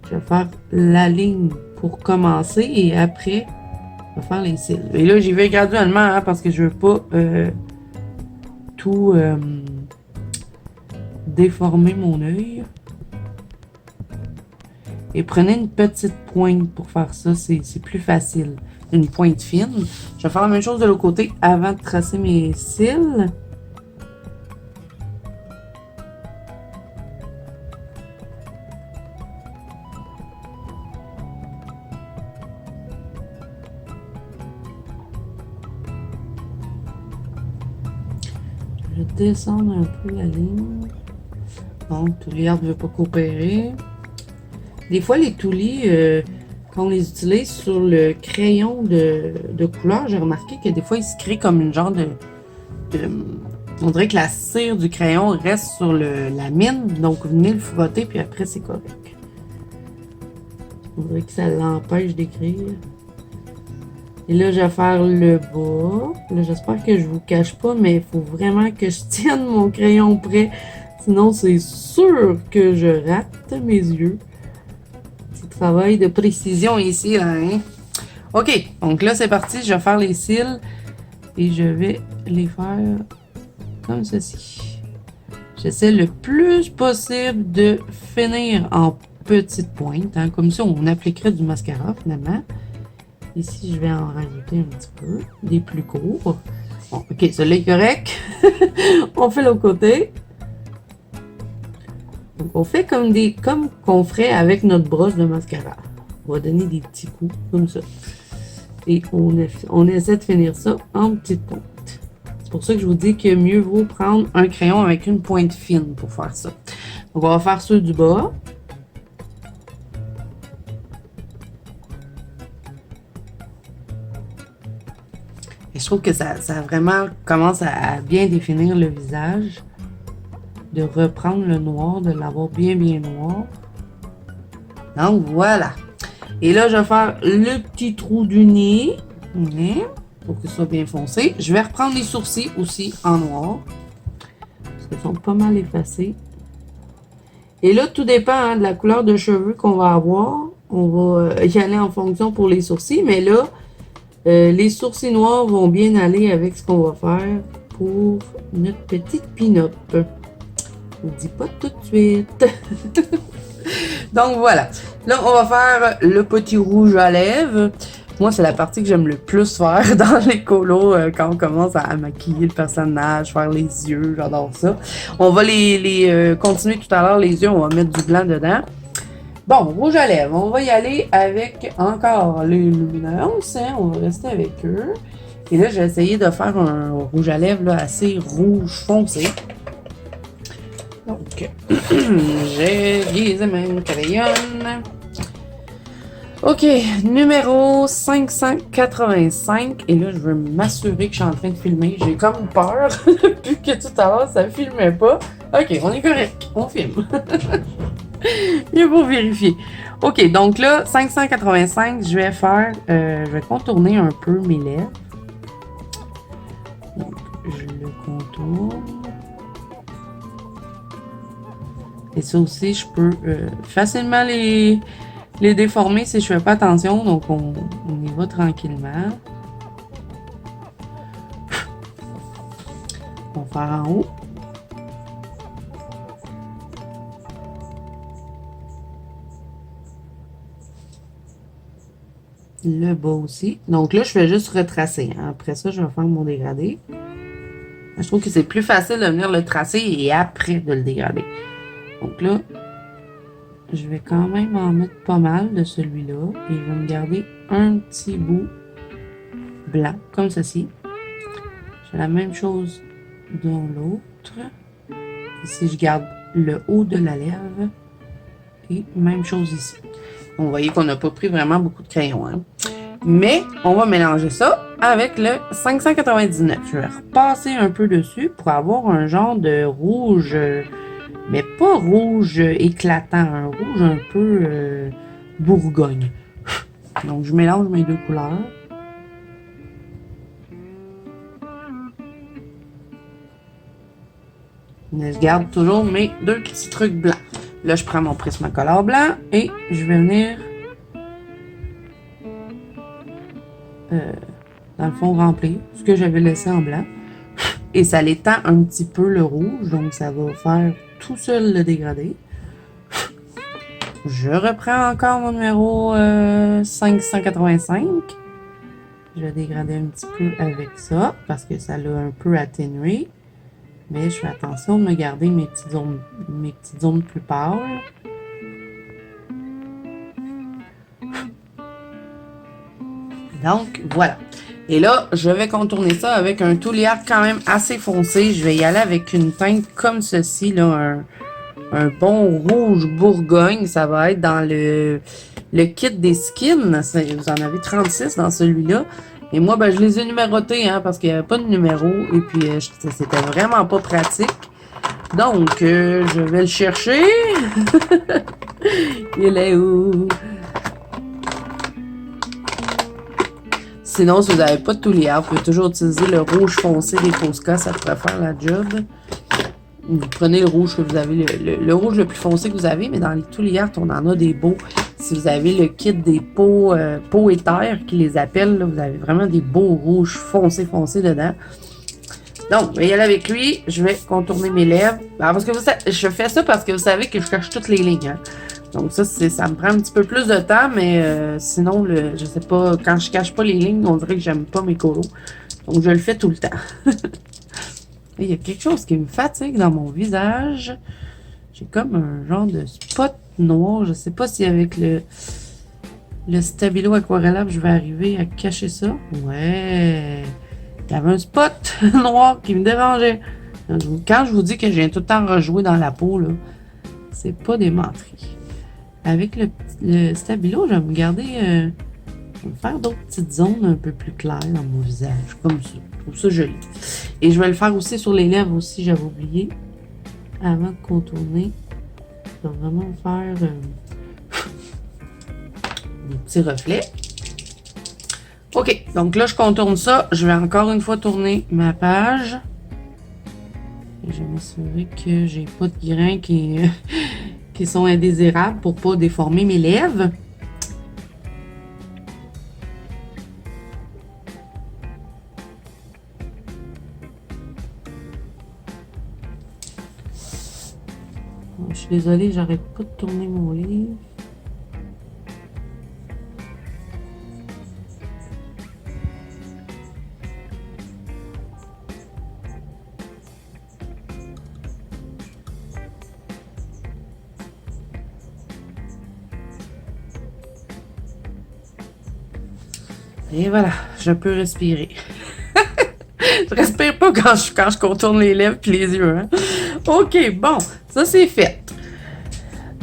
Je vais faire la ligne pour commencer et après, je vais faire les cils. Et là, j'y vais graduellement hein, parce que je veux pas tout déformer mon œil. Et prenez une petite pointe pour faire ça, c'est plus facile. Une pointe fine. Je vais faire la même chose de l'autre côté avant de tracer mes cils. Je vais descendre un peu la ligne. Donc, Tooly Art ne veut pas coopérer. Des fois, les Tooly, quand on les utilise sur le crayon de couleur, j'ai remarqué que des fois, il se crée comme une genre de on dirait que la cire du crayon reste sur la mine, donc vous venez le frotter, puis après, c'est correct. On dirait que ça l'empêche d'écrire. Et là, je vais faire le bas. Là, j'espère que je vous cache pas, mais il faut vraiment que je tienne mon crayon prêt. Sinon, c'est sûr que je rate mes yeux. Petit travail de précision ici, hein? OK, donc là, c'est parti. Je vais faire les cils et je vais les faire comme ceci. J'essaie le plus possible de finir en petite pointe, hein, comme si on appliquerait du mascara, finalement. Ici, je vais en rajouter un petit peu, des plus courts. Bon, OK, celui-là est correct. On fait l'autre côté. Donc, on fait comme qu'on ferait avec notre brosse de mascara. On va donner des petits coups, comme ça. Et on essaie de finir ça en petite pointe. C'est pour ça que je vous dis que mieux vaut prendre un crayon avec une pointe fine pour faire ça. Donc, on va faire ceux du bas. Et je trouve que ça vraiment commence à bien définir le visage. De reprendre le noir, de l'avoir bien noir. Donc, voilà. Et là, je vais faire le petit trou du nez. Pour que ce soit bien foncé. Je vais reprendre les sourcils aussi en noir. Parce qu'ils sont pas mal effacés. Et là, tout dépend hein, de la couleur de cheveux qu'on va avoir. On va y aller en fonction pour les sourcils. Mais là, les sourcils noirs vont bien aller avec ce qu'on va faire pour notre petite pin-up. Je vous dis pas tout de suite. Donc voilà. Là, on va faire le petit rouge à lèvres. Moi, c'est la partie que j'aime le plus faire dans les colos quand on commence à maquiller le personnage, faire les yeux, j'adore ça. On va les continuer tout à l'heure, les yeux, on va mettre du blanc dedans. Bon, rouge à lèvres, on va y aller avec encore les lumineuses, hein, on va rester avec eux. Et là, j'ai essayé de faire un rouge à lèvres là, assez rouge foncé. Donc, j'ai les mêmes crayons. OK, numéro 585. Et là, je veux m'assurer que je suis en train de filmer. J'ai comme peur, vu que tout à l'heure, ça ne filmait pas. OK, on est correct, on filme. Mieux pour vérifier. OK, donc là, 585, je vais faire, je vais contourner un peu mes lèvres. Donc, je le contourne. Et ça aussi, je peux facilement les déformer si je fais pas attention. Donc, on y va tranquillement. On va faire en haut. Le bas aussi. Donc là, je fais juste retracer. Hein. Après ça, je vais faire mon dégradé. Je trouve que c'est plus facile de venir le tracer et après de le dégrader. Donc là, je vais quand même en mettre pas mal de celui-là. Et je vais me garder un petit bout blanc, comme ceci. Je fais la même chose dans l'autre. Ici, je garde le haut de la lèvre. Et même chose ici. Vous voyez qu'on n'a pas pris vraiment beaucoup de crayon. Hein? Mais on va mélanger ça avec le 599. Je vais repasser un peu dessus pour avoir un genre de rouge, mais pas rouge éclatant, un rouge un peu bourgogne. Donc je mélange mes deux couleurs. Mais je garde toujours mes deux petits trucs blancs. Là, je prends mon Prismacolor blanc et je vais venir, dans le fond, remplir ce que j'avais laissé en blanc. Et ça l'étend un petit peu le rouge, donc ça va faire tout seul le dégradé. Je reprends encore mon numéro 585. Je vais dégrader un petit peu avec ça, parce que ça l'a un peu atténué. Mais je fais attention de me garder mes petites zones plus pâles. Donc, voilà. Et là, je vais contourner ça avec un Touliard quand même assez foncé. Je vais y aller avec une teinte comme ceci, là, un bon rouge Bourgogne. Ça va être dans le kit des skins. Vous en avez 36 dans celui-là. Et moi, ben, je les ai numérotés, hein, parce qu'il n'y avait pas de numéro. Et puis, c'était vraiment pas pratique. Donc, je vais le chercher. Il est où? Sinon, si vous n'avez pas de Touliard, vous pouvez toujours utiliser le rouge foncé des Posca, ça pourrait faire la job. Vous prenez le rouge que vous avez, le rouge le plus foncé que vous avez, mais dans les Touliard, on en a des beaux. Si vous avez le kit des pots éthers, qui les appellent, là, vous avez vraiment des beaux rouges foncés dedans. Donc, je vais y aller avec lui. Je vais contourner mes lèvres. Alors, parce que je fais ça parce que vous savez que je cache toutes les lignes. Hein. Donc ça me prend un petit peu plus de temps, mais sinon, je sais pas, quand je cache pas les lignes, on dirait que j'aime pas mes colos. Donc je le fais tout le temps. Il y a quelque chose qui me fatigue dans mon visage. J'ai comme un genre de spot noir. Je sais pas si avec le Stabilo Aquarellable, je vais arriver à cacher ça. Ouais. Il y avait un spot noir qui me dérangeait. Quand je vous dis que je viens tout le temps rejouer dans la peau, là, c'est pas des menteries. Avec le Stabilo, je vais me garder, je vais me faire d'autres petites zones un peu plus claires dans mon visage, comme ça. Je trouve ça joli. Et je vais le faire aussi sur les lèvres aussi, j'avais oublié. Avant de contourner, je vais vraiment faire des petits reflets. Ok, donc là, je contourne ça. Je vais encore une fois tourner ma page. Et je vais m'assurer que j'ai pas de grains qui sont indésirables pour pas déformer mes lèvres. Je suis désolée, j'arrête pas de tourner mon livre. Et voilà, je peux respirer. Je respire pas quand je contourne les lèvres et les yeux. Hein? OK, bon, ça c'est fait.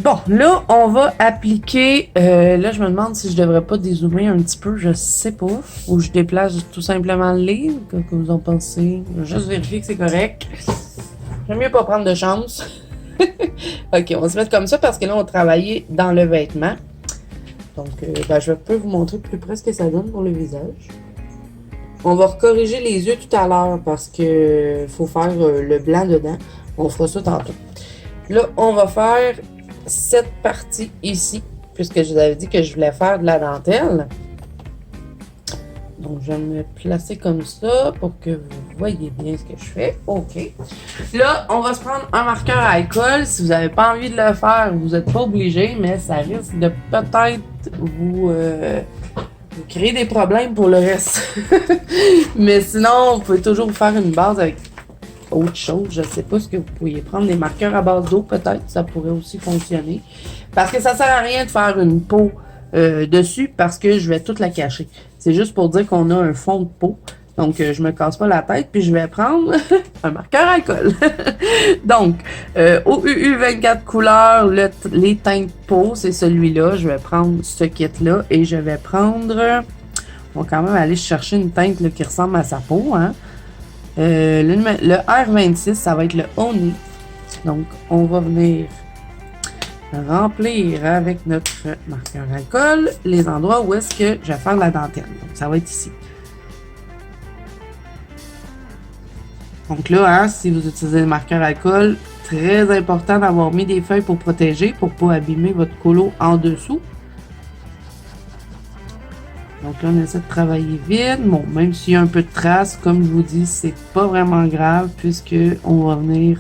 Bon, là, on va appliquer... là, je me demande si je devrais pas dézoomer un petit peu, je sais pas. Ou je déplace tout simplement le livre, que vous en pensez. Je vais juste vérifier que c'est correct. J'aime mieux pas prendre de chance. OK, on va se mettre comme ça parce que là, on va travailler dans le vêtement. Donc, je peux vous montrer plus près ce que ça donne pour le visage. On va recorriger les yeux tout à l'heure parce que faut faire le blanc dedans. On fera ça tantôt. Là, on va faire cette partie ici, puisque je vous avais dit que je voulais faire de la dentelle. Donc, je vais me placer comme ça pour que vous voyez bien ce que je fais. OK. Là, on va se prendre un marqueur à alcool. Si vous n'avez pas envie de le faire, vous n'êtes pas obligé, mais ça risque de peut-être vous créer des problèmes pour le reste. Mais sinon, vous pouvez toujours faire une base avec autre chose. Je ne sais pas ce que vous pourriez prendre. Des marqueurs à base d'eau, peut-être. Ça pourrait aussi fonctionner. Parce que ça ne sert à rien de faire une peau dessus parce que je vais toute la cacher. C'est juste pour dire qu'on a un fond de peau. Donc, je me casse pas la tête, puis je vais prendre un marqueur à alcool. Donc, OUU 24 couleurs, les teintes de peau, c'est celui-là. Je vais prendre ce kit-là et je vais prendre... On va quand même aller chercher une teinte là, qui ressemble à sa peau. Hein. Le R26, ça va être le Honey. Donc, on va venir remplir avec notre marqueur à alcool les endroits où est-ce que je vais faire la dentelle. Donc, ça va être ici. Donc là, hein, si vous utilisez le marqueur alcool, très important d'avoir mis des feuilles pour protéger, pour ne pas abîmer votre colo en dessous. Donc là, on essaie de travailler vite. Bon, même s'il y a un peu de traces, comme je vous dis, c'est pas vraiment grave puisque on va venir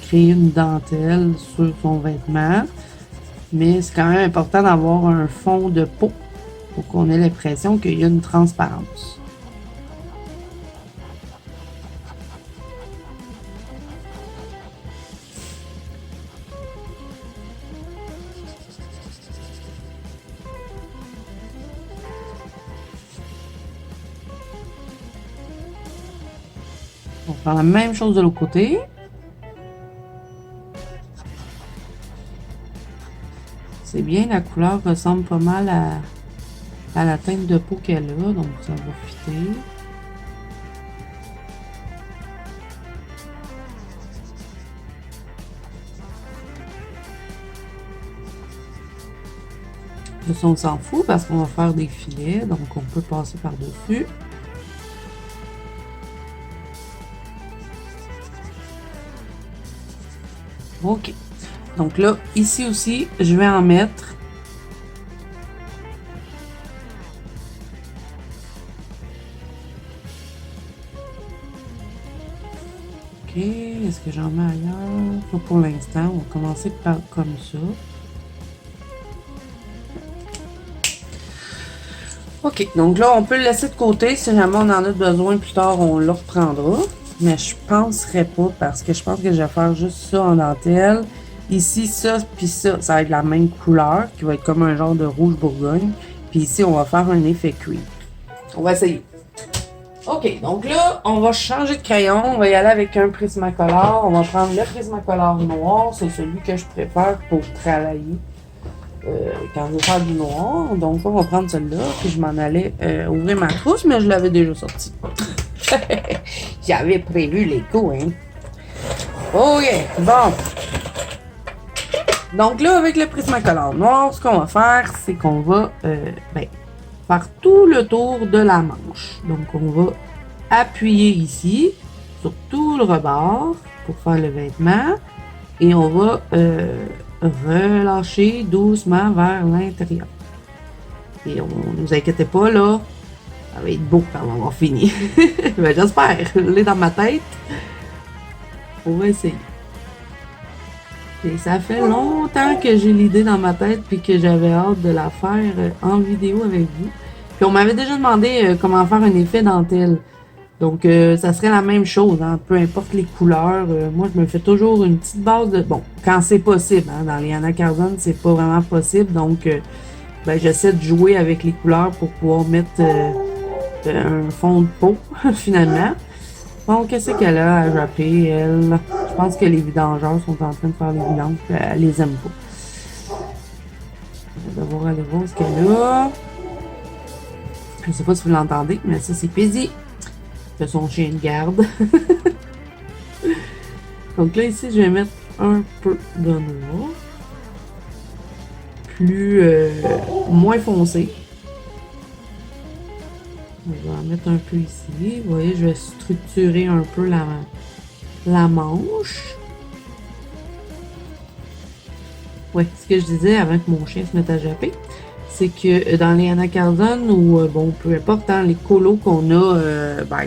créer une dentelle sur son vêtement. Mais c'est quand même important d'avoir un fond de peau pour qu'on ait l'impression qu'il y a une transparence. On va faire la même chose de l'autre côté. C'est bien, la couleur ressemble pas mal à la teinte de peau qu'elle a, donc ça va fitter. Ça, on s'en fout parce qu'on va faire des filets, donc on peut passer par-dessus. OK. Donc là, ici aussi, je vais en mettre. OK. Est-ce que j'en mets ailleurs? Pas pour l'instant. On va commencer par comme ça. OK. Donc là, on peut le laisser de côté. Si jamais on en a besoin plus tard, on le reprendra. Mais je penserais pas parce que je pense que je vais faire juste ça en dentelle. Ici, ça, puis ça va être la même couleur, qui va être comme un genre de rouge bourgogne. Puis ici, on va faire un effet cuir. On va essayer. OK, donc là, on va changer de crayon. On va y aller avec un Prismacolor. On va prendre le Prismacolor noir. C'est celui que je préfère pour travailler quand je vais faire du noir. Donc, on va prendre celui-là. Puis je m'en allais ouvrir ma trousse, mais je l'avais déjà sorti. J'avais prévu les coups, hein. OK, bon. Donc là, avec le Prismacolor noir, ce qu'on va faire, c'est qu'on va faire tout le tour de la manche. Donc, on va appuyer ici, sur tout le rebord, pour faire le vêtement. Et on va relâcher doucement vers l'intérieur. Et ne vous inquiétez pas, là, ça va être beau quand on va finir. Ben, j'espère. L'est dans ma tête. On va essayer. Et ça fait longtemps que j'ai l'idée dans ma tête puis que j'avais hâte de la faire en vidéo avec vous. Puis on m'avait déjà demandé comment faire un effet dentelle. Donc ça serait la même chose, hein, peu importe les couleurs. Moi, je me fais toujours une petite base de... Bon, quand c'est possible, hein, dans les anacardones, c'est pas vraiment possible. Donc, j'essaie de jouer avec les couleurs pour pouvoir mettre un fond de peau, finalement. Bon, qu'est-ce qu'elle a à japper, elle? Je pense que les vidangeurs sont en train de faire les vidanges, puis elle les aime pas. On va devoir aller voir ce qu'elle a. Je sais pas si vous l'entendez, mais ça, c'est Pizzy. C'est son chien de garde. Donc là, ici, je vais mettre un peu de noir. Moins foncé. On va en mettre un peu ici. Vous voyez, je vais structurer un peu la manche. Ouais, ce que je disais avant que mon chien se mette à japper, c'est que dans les anacardones ou, peu importe, hein, les colos qu'on a,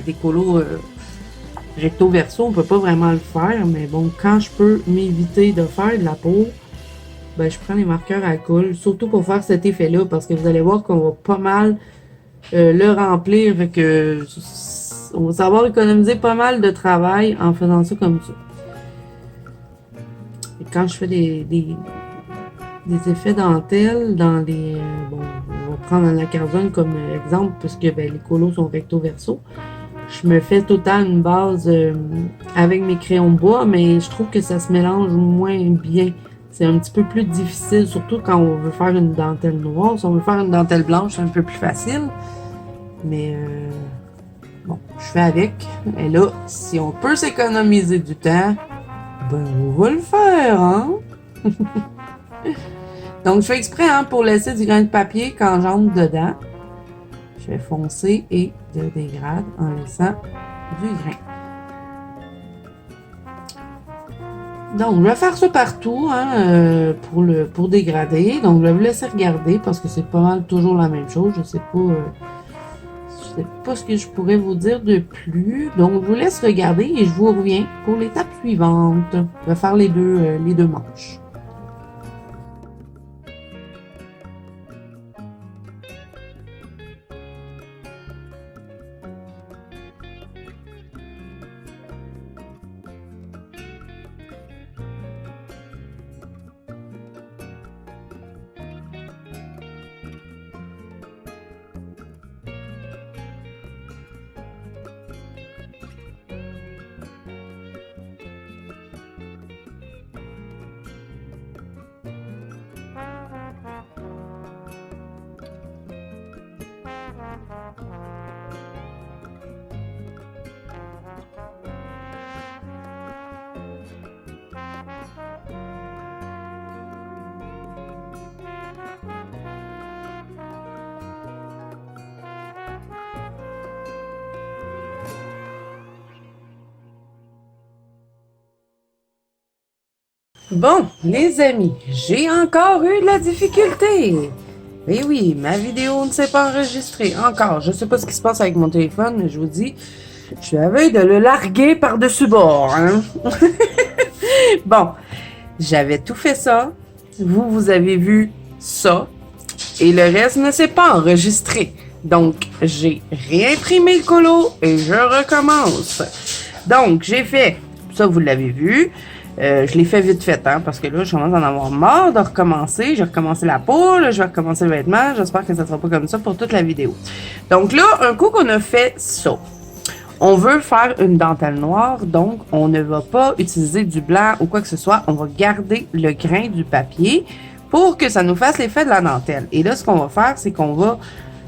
des colos recto verso, on peut pas vraiment le faire, mais bon, quand je peux m'éviter de faire de la peau, je prends les marqueurs à colle, surtout pour faire cet effet-là, parce que vous allez voir qu'on va pas mal le remplir, fait que on va savoir économiser pas mal de travail en faisant ça comme ça. Et quand je fais des effets dentelle dans les... on va prendre un acardone comme exemple, puisque les colos sont recto verso. Je me fais tout le temps une base avec mes crayons de bois, mais je trouve que ça se mélange moins bien. C'est un petit peu plus difficile, surtout quand on veut faire une dentelle noire. Si on veut faire une dentelle blanche, c'est un peu plus facile. Mais je fais avec. Et là, si on peut s'économiser du temps, on va le faire, hein? Donc, je fais exprès pour laisser du grain de papier quand j'entre dedans. Je vais foncer et je dégrade en laissant du grain. Donc, je vais faire ça partout pour dégrader. Donc, je vais vous laisser regarder parce que c'est pas mal toujours la même chose. Je sais pas ce que je pourrais vous dire de plus. Donc, je vous laisse regarder et je vous reviens pour l'étape suivante. Je vais faire les deux manches. Bon, les amis, j'ai encore eu de la difficulté. Eh oui, ma vidéo ne s'est pas enregistrée encore. Je sais pas ce qui se passe avec mon téléphone, mais je vous dis, je suis à veille de le larguer par-dessus bord. Hein? Bon, j'avais tout fait ça. Vous avez vu ça. Et le reste ne s'est pas enregistré. Donc, j'ai réimprimé le colo et je recommence. Donc, j'ai fait, ça vous l'avez vu, je l'ai fait vite fait, hein, parce que là, je commence à en avoir marre de recommencer. J'ai recommencé la peau, là, je vais recommencer le vêtement. J'espère que ça ne sera pas comme ça pour toute la vidéo. Donc là, un coup qu'on a fait ça, on veut faire une dentelle noire, donc on ne va pas utiliser du blanc ou quoi que ce soit. On va garder le grain du papier pour que ça nous fasse l'effet de la dentelle. Et là, ce qu'on va faire, c'est qu'on va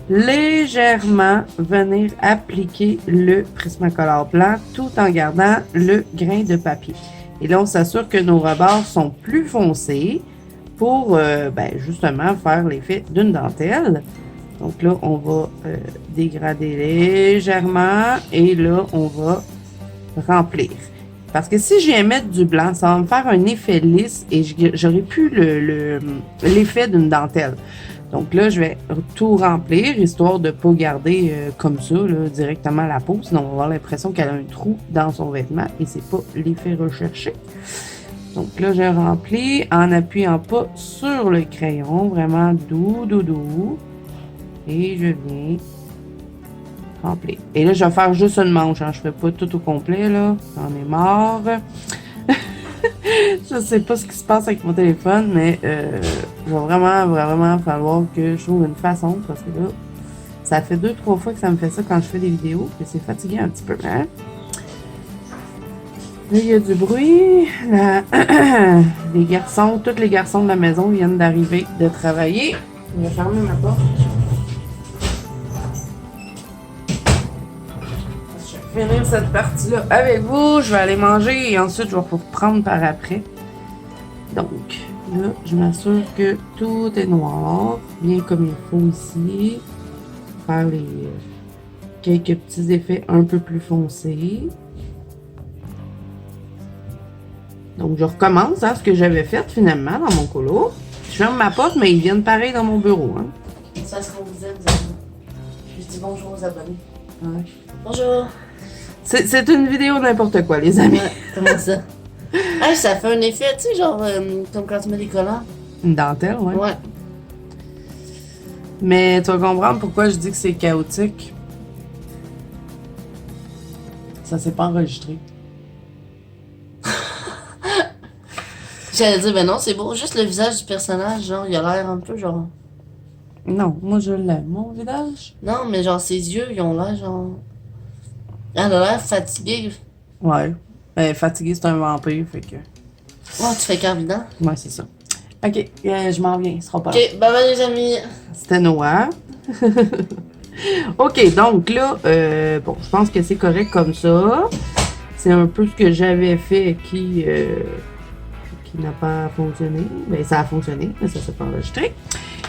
légèrement venir appliquer le Prismacolor blanc tout en gardant le grain de papier. Et là, on s'assure que nos rebords sont plus foncés pour justement faire l'effet d'une dentelle. Donc là, on va dégrader légèrement et là, on va remplir. Parce que si je viens mettre du blanc, ça va me faire un effet lisse et j'aurai plus l'effet d'une dentelle. Donc là, je vais tout remplir, histoire de ne pas garder comme ça, là, directement la peau. Sinon, on va avoir l'impression qu'elle a un trou dans son vêtement et c'est pas l'effet recherché. Donc là, je remplis en appuyant pas sur le crayon, vraiment doux. Et je viens remplir. Et là, je vais faire juste une manche, hein. Je ne ferai pas tout au complet, là. J'en ai marre. Je sais pas ce qui se passe avec mon téléphone, mais il va vraiment falloir que je trouve une façon, parce que là, ça fait 2-3 fois que ça me fait ça quand je fais des vidéos, et c'est fatigué un petit peu, hein? Là, il y a du bruit. Là, les garçons, tous les garçons de la maison viennent d'arriver de travailler. Je vais fermer ma porte. Je vais finir cette partie-là avec vous. Je vais aller manger et ensuite, je vais vous reprendre par après. Donc, là, je m'assure que tout est noir, bien comme il faut ici. Faire les quelques petits effets un peu plus foncés. Donc, je recommence ce que j'avais fait finalement dans mon colo. Je ferme ma porte, mais ils viennent pareil dans mon bureau. Hein. Ça, ce qu'on vous aime, vous amis. Je dis bonjour aux abonnés. Ouais. Bonjour. C'est une vidéo n'importe quoi, les amis. Ouais, comment ça? Hey, ça fait un effet, tu sais, genre comme quand tu mets des collants. Une dentelle, ouais. Ouais. Mais tu vas comprendre pourquoi je dis que c'est chaotique. Ça s'est pas enregistré. J'allais dire, ben non, c'est beau. Juste le visage du personnage, genre, il a l'air un peu, genre. Non, moi je l'aime, mon visage. Non, mais genre, ses yeux, ils ont l'air, genre. Elle a l'air fatiguée. Ouais. Fatigué, c'est un vampire, fait que. Ouais, tu fais carvidant. Ouais, c'est ça. Ok, je m'en viens, ce sera pas Ok, bye bye les amis. C'était Noah. Ok, donc là, bon, je pense que c'est correct comme ça. C'est un peu ce que j'avais fait qui n'a pas fonctionné. Ben, ça a fonctionné, mais ça s'est pas enregistré.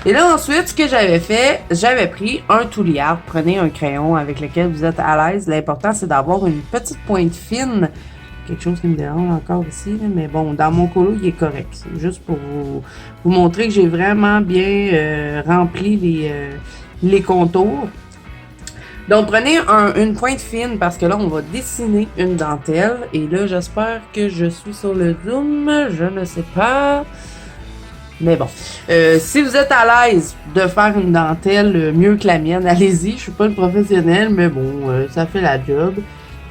Et là, ensuite, ce que j'avais fait, j'avais pris un touliard. Prenez un crayon avec lequel vous êtes à l'aise. L'important, c'est d'avoir une petite pointe fine. Quelque chose qui me dérange encore ici, là, mais bon, dans mon colo, il est correct. C'est juste pour vous montrer que j'ai vraiment bien rempli les contours. Donc, prenez une pointe fine parce que là, on va dessiner une dentelle. Et là, j'espère que je suis sur le zoom. Je ne sais pas. Mais bon, si vous êtes à l'aise de faire une dentelle mieux que la mienne, allez-y. Je suis pas une professionnelle, mais bon, ça fait la job.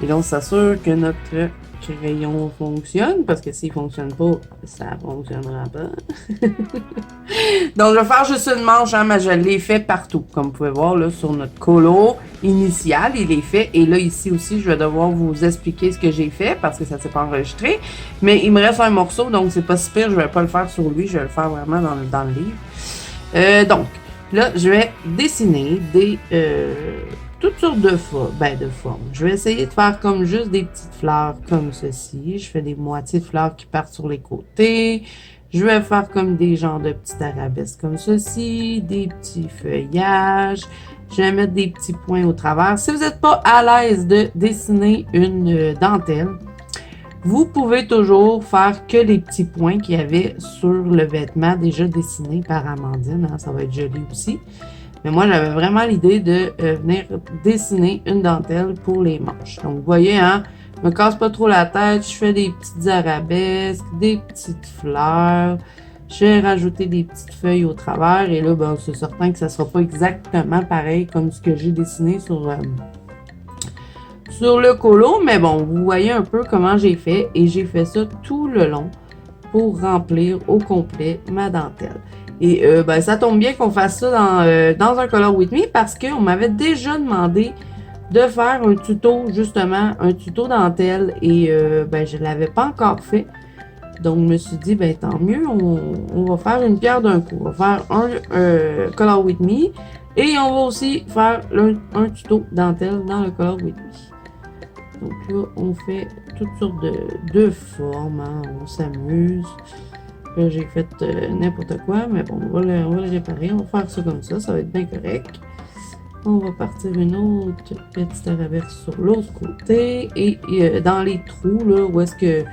Et là, on s'assure que notre crayon fonctionne, parce que s'il fonctionne pas, ça fonctionnera pas. Donc, je vais faire juste une manche, hein, mais je l'ai fait partout. Comme vous pouvez voir, là, sur notre colo initial, il est fait. Et là, ici aussi, je vais devoir vous expliquer ce que j'ai fait, parce que ça ne s'est pas enregistré. Mais il me reste un morceau, donc c'est pas si pire. Je vais pas le faire sur lui, je vais le faire vraiment dans le livre. Donc, là, je vais dessiner toutes sortes de formes. Je vais essayer de faire comme juste des petites fleurs comme ceci. Je fais des moitiés de fleurs qui partent sur les côtés. Je vais faire comme des genres de petites arabesques comme ceci, des petits feuillages. Je vais mettre des petits points au travers. Si vous n'êtes pas à l'aise de dessiner une dentelle, Vous pouvez toujours faire que les petits points qu'il y avait sur le vêtement déjà dessiné par Amandine. Hein, ça va être joli aussi. Mais moi, j'avais vraiment l'idée de venir dessiner une dentelle pour les manches. Donc, vous voyez, hein, je me casse pas trop la tête. Je fais des petites arabesques, des petites fleurs. J'ai rajouté des petites feuilles au travers. Et là, ben, c'est certain que ça sera pas exactement pareil comme ce que j'ai dessiné sur le colo. Mais bon, vous voyez un peu comment j'ai fait. Et j'ai fait ça tout le long pour remplir au complet ma dentelle. Et ben, ça tombe bien qu'on fasse ça dans un Color With Me parce qu'on m'avait déjà demandé de faire un tuto, justement, un tuto dentelle et ben, je ne l'avais pas encore fait. Donc, je me suis dit, ben, tant mieux, on va faire une pierre d'un coup. On va faire un Color With Me et on va aussi faire un tuto dentelle dans le Color With Me. Donc là, on fait toutes sortes de formes, hein, on s'amuse. Là, j'ai fait n'importe quoi, mais bon, on va le réparer. On va faire ça comme ça va être bien correct. On va partir une autre petite arabesque sur l'autre côté. Et dans les trous, là, où est-ce que,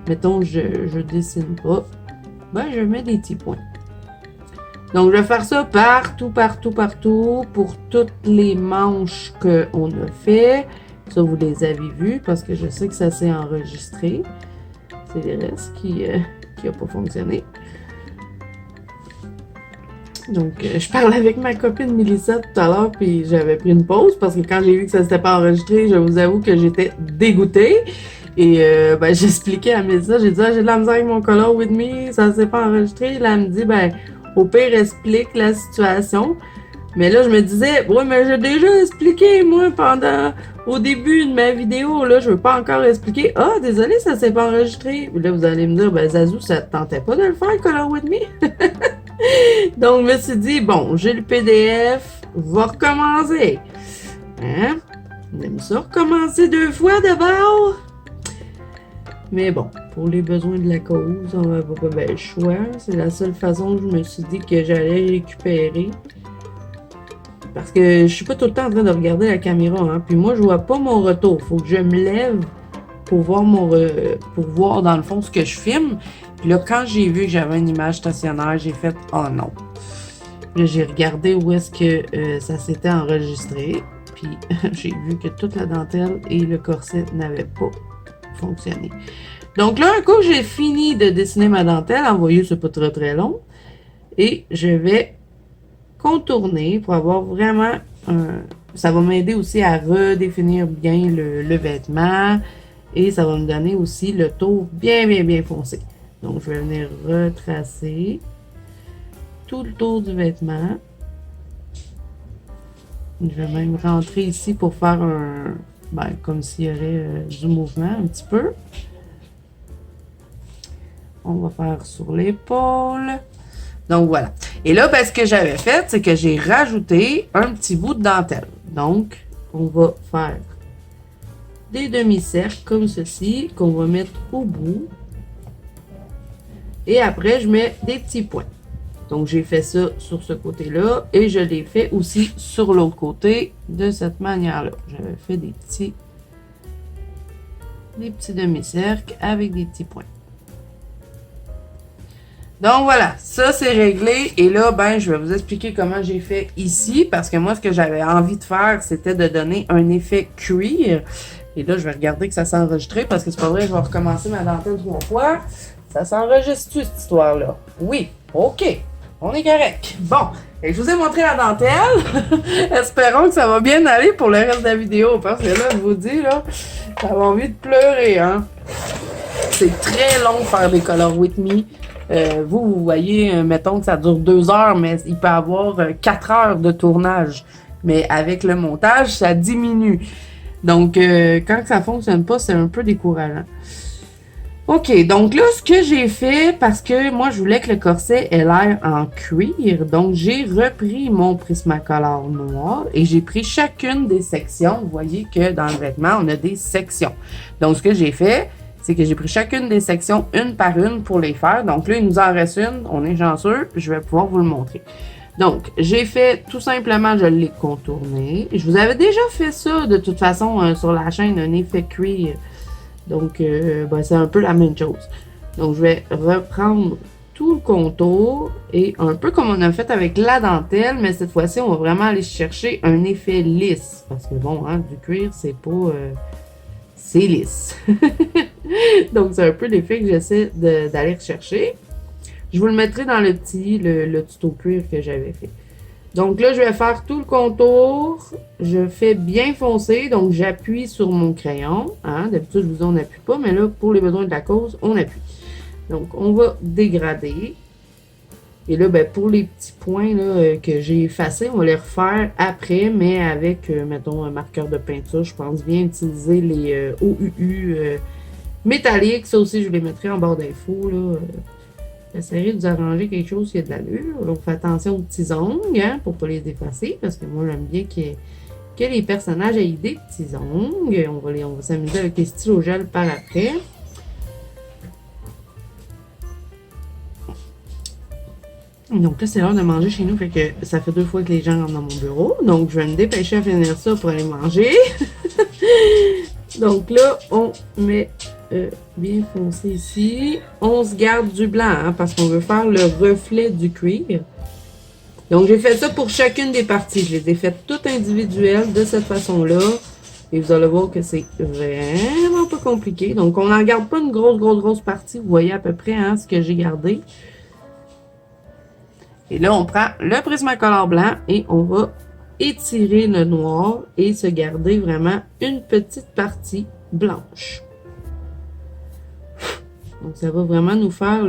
mettons, je dessine pas, ben, je mets des petits points. Donc, je vais faire ça partout pour toutes les manches qu'on a fait. Ça, vous les avez vus parce que je sais que ça s'est enregistré. C'est le reste qui n'a pas fonctionné. Donc, je parlais avec ma copine Mélissa tout à l'heure, puis j'avais pris une pause parce que quand j'ai vu que ça ne s'était pas enregistré, je vous avoue que j'étais dégoûtée. Et ben, j'expliquais à Mélissa, j'ai dit, j'ai de la misère avec mon Color With Me, ça ne s'est pas enregistré. Là, elle me dit, ben, au pire, explique la situation. Mais là, je me disais, ouais, mais j'ai déjà expliqué, moi, au début de ma vidéo, là, je veux pas encore expliquer. Ah, désolé, ça s'est pas enregistré. Puis là, vous allez me dire, ben, Zazou, ça te tentait pas de le faire, Color With Me? Donc, je me suis dit, bon, j'ai le PDF, va recommencer. Hein? On aime ça recommencer 2 fois d'abord. Mais bon, pour les besoins de la cause, on va pas le choix. C'est la seule façon que je me suis dit que j'allais récupérer. Parce que je suis pas tout le temps en train de regarder la caméra, hein. Puis moi, je vois pas mon retour. Faut que je me lève pour voir pour voir dans le fond ce que je filme. Puis là, quand j'ai vu que j'avais une image stationnaire, j'ai fait « Oh non! » Là, j'ai regardé où est-ce que ça s'était enregistré. Puis j'ai vu que toute la dentelle et le corset n'avaient pas fonctionné. Donc là, un coup, j'ai fini de dessiner ma dentelle. Vous voyez, c'est pas très très long. Et je vais contourner pour avoir vraiment ça va m'aider aussi à redéfinir bien le vêtement et ça va me donner aussi le tour bien foncé. Donc, je vais venir retracer tout le tour du vêtement. Je vais même rentrer ici pour faire comme s'il y aurait du mouvement un petit peu. On va faire sur l'épaule. Donc, voilà. Et là, ce que j'avais fait, c'est que j'ai rajouté un petit bout de dentelle. Donc, on va faire des demi-cercles comme ceci, qu'on va mettre au bout. Et après, je mets des petits points. Donc, j'ai fait ça sur ce côté-là. Et je l'ai fait aussi sur l'autre côté de cette manière-là. J'avais fait des petits demi-cercles avec des petits points. Donc voilà, ça c'est réglé et là, je vais vous expliquer comment j'ai fait ici parce que moi, ce que j'avais envie de faire, c'était de donner un effet cuir. Et là, je vais regarder que ça s'est enregistré parce que c'est pas vrai, je vais recommencer ma dentelle 3 fois. Ça s'enregistre-tu cette histoire-là? Oui, ok, on est correct. Bon, et je vous ai montré la dentelle. Espérons que ça va bien aller pour le reste de la vidéo parce que là, je vous dis, là, j'avais envie de pleurer, hein. C'est très long de faire des Color With Me. Vous voyez, mettons que ça dure 2 heures, mais il peut y avoir 4 heures de tournage. Mais avec le montage, ça diminue. Donc, quand ça fonctionne pas, c'est un peu décourageant. OK, donc là, ce que j'ai fait, parce que moi, je voulais que le corset ait l'air en cuir, donc j'ai repris mon Prismacolor noir et j'ai pris chacune des sections. Vous voyez que dans le vêtement, on a des sections. Donc, ce que j'ai fait, c'est que j'ai pris chacune des sections une par une pour les faire. Donc là, il nous en reste une. On est chanceux. Je vais pouvoir vous le montrer. Donc, j'ai fait tout simplement, je l'ai contourné. Je vous avais déjà fait ça de toute façon sur la chaîne, un effet cuir Donc, ben, c'est un peu la même chose. Donc, je vais reprendre tout le contour et un peu comme on a fait avec la dentelle, mais cette fois-ci, on va vraiment aller chercher un effet lisse. Parce que bon, hein, du cuir, c'est pas... c'est lisse. Donc, c'est un peu l'effet que j'essaie d'aller rechercher. Je vous le mettrai dans le tuto cuir que j'avais fait. Donc là, je vais faire tout le contour. Je fais bien foncer, donc j'appuie sur mon crayon. Hein? D'habitude, je vous dis on n'appuie pas, mais là, pour les besoins de la cause, on appuie. Donc, on va dégrader. Et là, ben, pour les petits points là, que j'ai effacés, on va les refaire après, mais avec, mettons, un marqueur de peinture. Je pense bien utiliser les OUU métalliques. Ça aussi, je les mettrai en barre d'infos. J'essaierai de vous arranger quelque chose qui a de l'allure. Donc, faites attention aux petits ongles hein, pour ne pas les effacer, parce que moi, j'aime bien que les personnages aient des petits ongles. On va s'amuser avec les stylos gel par après. Donc là, c'est l'heure de manger chez nous, fait que ça fait 2 fois que les gens rentrent dans mon bureau. Donc, je vais me dépêcher à finir ça pour aller manger. Donc là, on met bien foncé ici. On se garde du blanc, hein, parce qu'on veut faire le reflet du cuir. Donc, j'ai fait ça pour chacune des parties. Je les ai faites toutes individuelles de cette façon-là. Et vous allez voir que c'est vraiment pas compliqué. Donc, on n'en garde pas une grosse partie. Vous voyez à peu près hein, ce que j'ai gardé. Et là, on prend le Prismacolor blanc et on va étirer le noir et se garder vraiment une petite partie blanche. Donc, ça va vraiment nous faire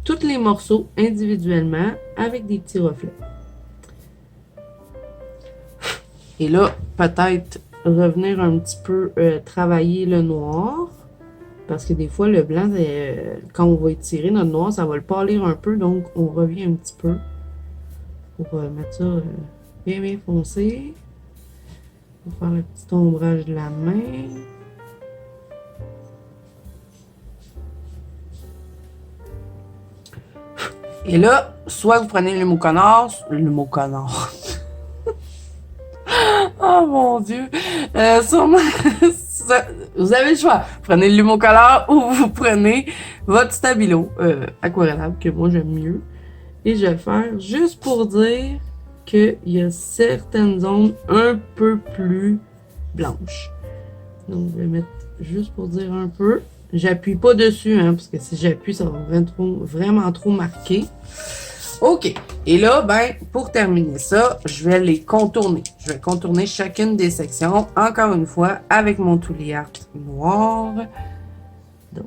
tous les morceaux individuellement avec des petits reflets. Et là, peut-être revenir un petit peu travailler le noir. Parce que des fois, le blanc, quand on va étirer notre noir, ça va le pâlir un peu. Donc, on revient un petit peu pour mettre ça bien foncé. On va faire le petit ombrage de la main. Et là, soit vous prenez le mot connard, oh mon Dieu! Sûrement, vous avez le choix. Vous prenez le Lumocolor ou vous prenez votre stabilo aquarellable, que moi j'aime mieux. Et je vais le faire juste pour dire qu'il y a certaines zones un peu plus blanches. Donc, je vais mettre juste pour dire un peu. J'appuie pas dessus, hein, parce que si j'appuie, ça va vraiment trop marquer. OK. Et là, ben, pour terminer ça, je vais les contourner. Je vais contourner chacune des sections, encore une fois, avec mon Tooly Art noir. Donc.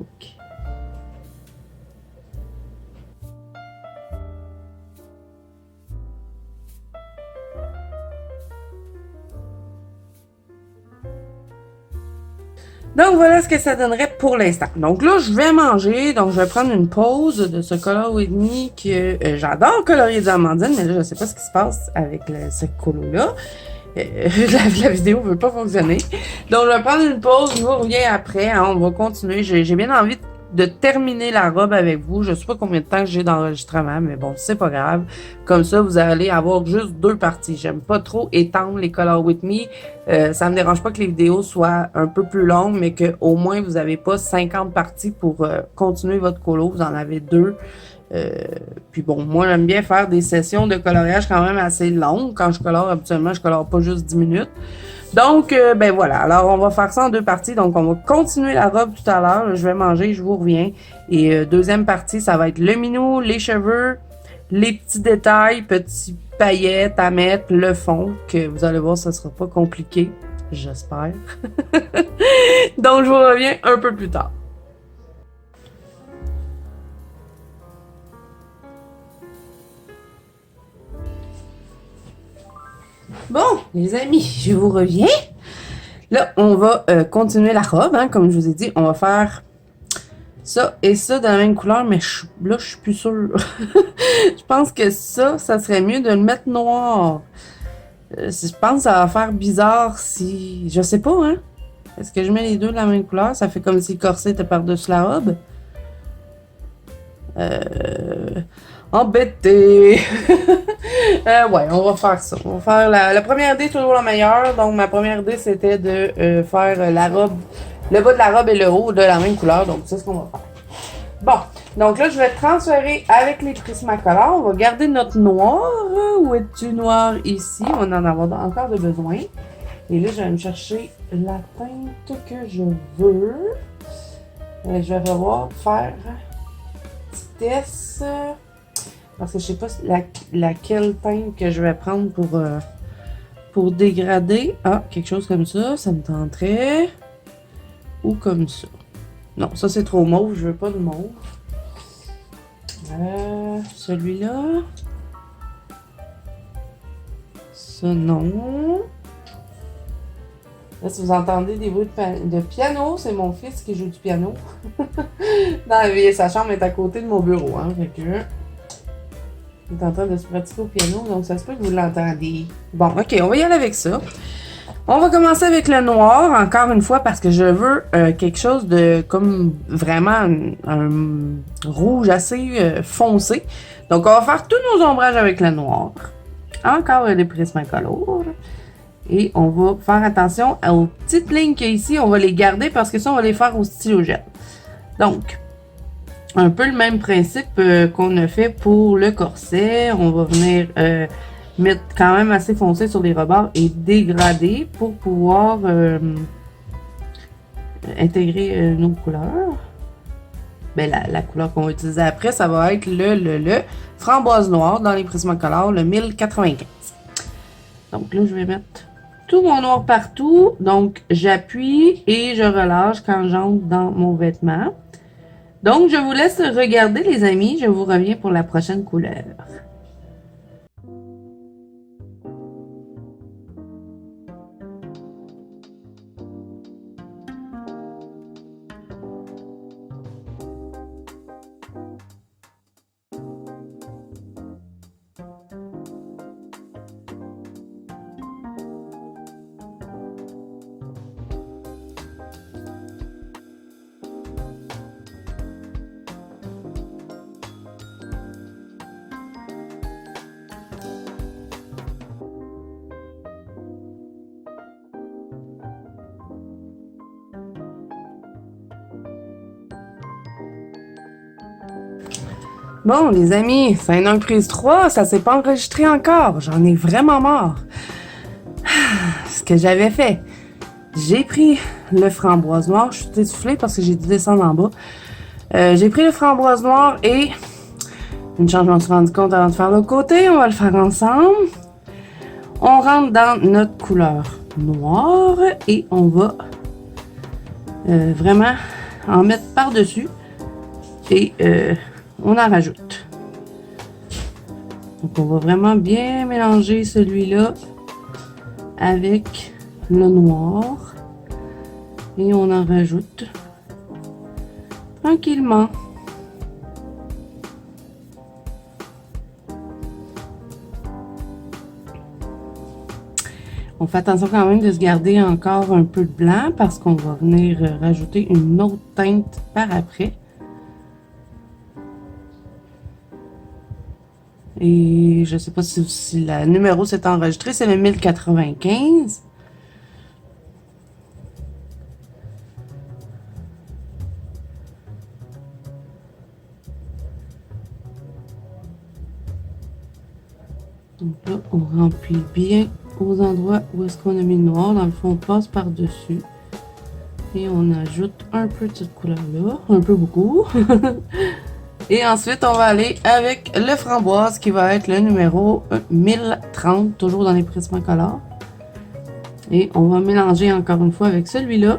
Donc, voilà ce que ça donnerait pour l'instant. Donc là, je vais manger. Donc, je vais prendre une pause de ce Color With Me que j'adore colorier des amandines, mais là, je ne sais pas ce qui se passe avec ce colo-là. La vidéo ne veut pas fonctionner. Donc, je vais prendre une pause. Je vous reviens après. Hein, on va continuer. J'ai bien envie de terminer la robe avec vous. Je ne sais pas combien de temps j'ai d'enregistrement, mais bon, c'est pas grave. Comme ça, vous allez avoir juste 2 parties. J'aime pas trop étendre les Color With Me. Ça me dérange pas que les vidéos soient un peu plus longues, mais que au moins vous n'avez pas 50 parties pour continuer votre colo. Vous en avez 2. Puis bon, moi j'aime bien faire des sessions de coloriage quand même assez longues. Quand je colore, habituellement, je colore pas juste 10 minutes. Donc, ben voilà. Alors, on va faire ça en 2 parties. Donc, on va continuer la robe tout à l'heure. Je vais manger, je vous reviens. Et deuxième partie, ça va être le minou, les cheveux, les petits détails, petits paillettes à mettre, le fond, que vous allez voir, ça sera pas compliqué. J'espère. Donc, je vous reviens un peu plus tard. Bon, les amis, je vous reviens. Là, on va continuer la robe, hein, comme je vous ai dit. On va faire ça et ça de la même couleur, mais là, je suis plus sûre. Je pense que ça serait mieux de le mettre noir. Je pense que ça va faire bizarre si... Je sais pas, hein. Est-ce que je mets les deux de la même couleur? Ça fait comme si le corset était par-dessus la robe. Embêté. Ouais, on va faire ça. On va faire la première idée, toujours la meilleure. Donc, ma première idée, c'était de faire la robe le bas de la robe et le haut de la même couleur. Donc, c'est ce qu'on va faire. Bon, donc là, je vais transférer avec les Prismacolor. On va garder notre noir. Où est du noir ici? On va en avoir encore de besoin. Et là, je vais me chercher la teinte que je veux. Je vais revoir faire petitesse. Parce que je sais pas laquelle teinte que je vais prendre pour dégrader. Ah, quelque chose comme ça me tenterait. Ou comme ça. Non, ça c'est trop mauve, je veux pas de mauve. Celui-là. Ça non. Là, si vous entendez des bruits de piano, c'est mon fils qui joue du piano. Dans la vie, sa chambre est à côté de mon bureau, hein. Fait que il est en train de se pratiquer au piano, donc ça se peut que vous l'entendiez. Bon, ok, on va y aller avec ça. On va commencer avec le noir, encore une fois, parce que je veux quelque chose de comme vraiment un rouge assez foncé. Donc, on va faire tous nos ombrages avec le noir. Encore des Prismacolor. Et on va faire attention aux petites lignes qu'il y a ici. On va les garder parce que ça, on va les faire au stylo gel. Donc, un peu le même principe qu'on a fait pour le corset. On va venir mettre quand même assez foncé sur les rebords et dégrader pour pouvoir intégrer nos couleurs. Ben, la couleur qu'on va utiliser après, ça va être le framboise noir dans les Prismacolor, le 1095. Donc là, je vais mettre tout mon noir partout. Donc, j'appuie et je relâche quand j'entre dans mon vêtement. Donc, je vous laisse regarder, les amis. Je vous reviens pour la prochaine couleur. Bon, les amis, c'est une prise 3, ça s'est pas enregistré encore. J'en ai vraiment marre. Ce que j'avais fait, j'ai pris le framboise noir. Je suis essoufflée parce que j'ai dû descendre en bas. J'ai pris le framboise noir et une chance, je m'en suis rendu compte avant de faire l'autre côté. On va le faire ensemble. On rentre dans notre couleur noire et on va vraiment en mettre par-dessus. Et on en rajoute. Donc, on va vraiment bien mélanger celui-là avec le noir. Et on en rajoute tranquillement. On fait attention quand même de se garder encore un peu de blanc parce qu'on va venir rajouter une autre teinte par après. Et je sais pas si la numéro s'est enregistré, c'est le 1095. Donc là, on remplit bien aux endroits où est-ce qu'on a mis le noir. Dans le fond, on passe par-dessus. Et on ajoute un peu de cette couleur-là. Un peu beaucoup. Et ensuite, on va aller avec le framboise qui va être le numéro 1030, toujours dans les Prismacolor. Et on va mélanger encore une fois avec celui-là.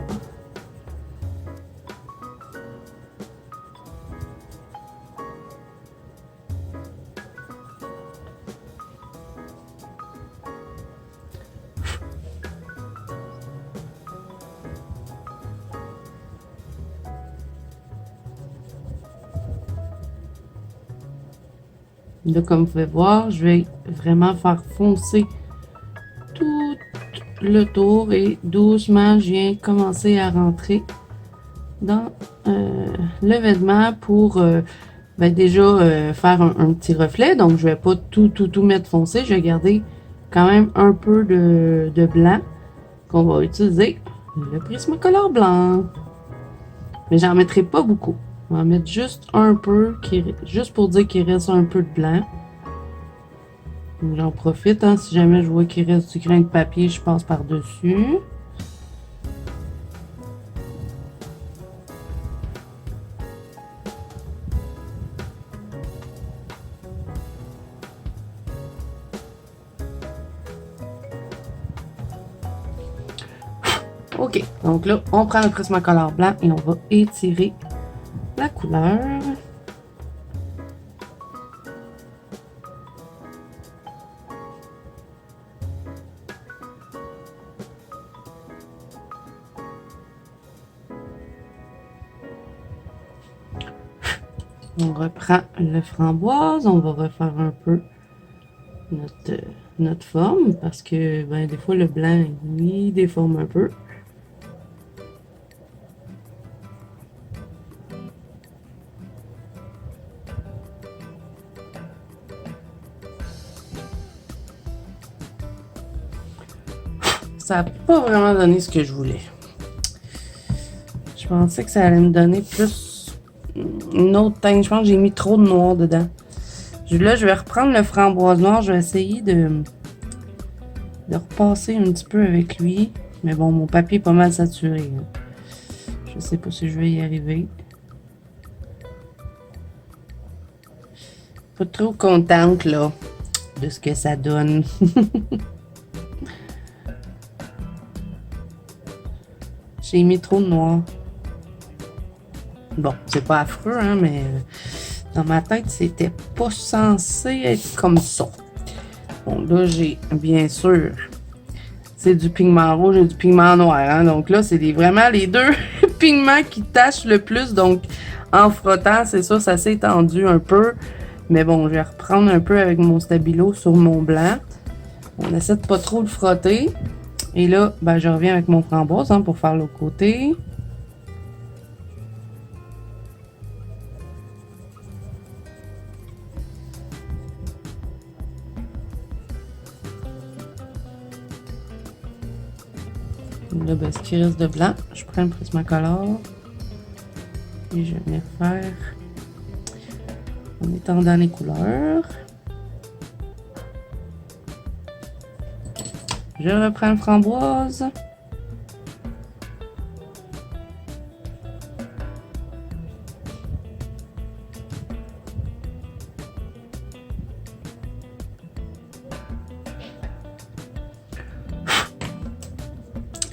Là, comme vous pouvez voir, je vais vraiment faire foncer tout le tour et doucement, je viens commencer à rentrer dans le vêtement pour déjà faire un petit reflet. Donc, je vais pas tout mettre foncé. Je vais garder quand même un peu de blanc qu'on va utiliser le Prismacolor blanc. Mais j'en mettrai pas beaucoup. On va en mettre juste un peu, juste pour dire qu'il reste un peu de blanc. J'en profite, hein, si jamais je vois qu'il reste du grain de papier, je passe par-dessus. Ok, donc là, on prend le Prismacolor blanc et on va étirer la couleur. On reprend le framboise, on va refaire un peu notre forme parce que ben, des fois le blanc il déforme un peu. Ça n'a pas vraiment donné ce que je voulais. Je pensais que ça allait me donner plus une autre teinte. Je pense que j'ai mis trop de noir dedans. Là, je vais reprendre le framboise noir. Je vais essayer de repasser un petit peu avec lui. Mais bon, mon papier est pas mal saturé. Je sais pas si je vais y arriver. Pas trop contente, là, de ce que ça donne. J'ai mis trop de noir. Bon, c'est pas affreux, hein, mais dans ma tête, c'était pas censé être comme ça. Bon, là, j'ai, bien sûr, c'est du pigment rouge et du pigment noir, hein. Donc là, c'est vraiment les deux pigments qui tachent le plus. Donc, en frottant, c'est ça, ça s'est étendu un peu. Mais bon, je vais reprendre un peu avec mon stabilo sur mon blanc. On essaie de pas trop le frotter. Et là, ben, je reviens avec mon framboise, hein, pour faire l'autre côté. Là, ben, ce qui reste de blanc, je prends le Prismacolor et je vais faire en étendant les couleurs. Je reprends le framboise.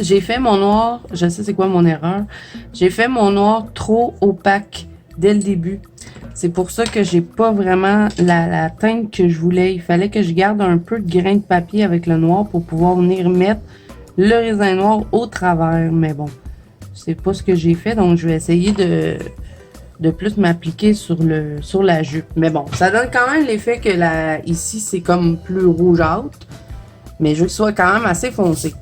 J'ai fait mon noir, je sais c'est quoi mon erreur. J'ai fait mon noir trop opaque dès le début. C'est pour ça que j'ai pas vraiment la teinte que je voulais. Il fallait que je garde un peu de grain de papier avec le noir pour pouvoir venir mettre le raisin noir au travers. Mais bon, c'est pas ce que j'ai fait. Donc, je vais essayer de plus m'appliquer sur la jupe. Mais bon, ça donne quand même l'effet que ici, c'est comme plus rougeâtre. Mais je veux que ce soit quand même assez foncé.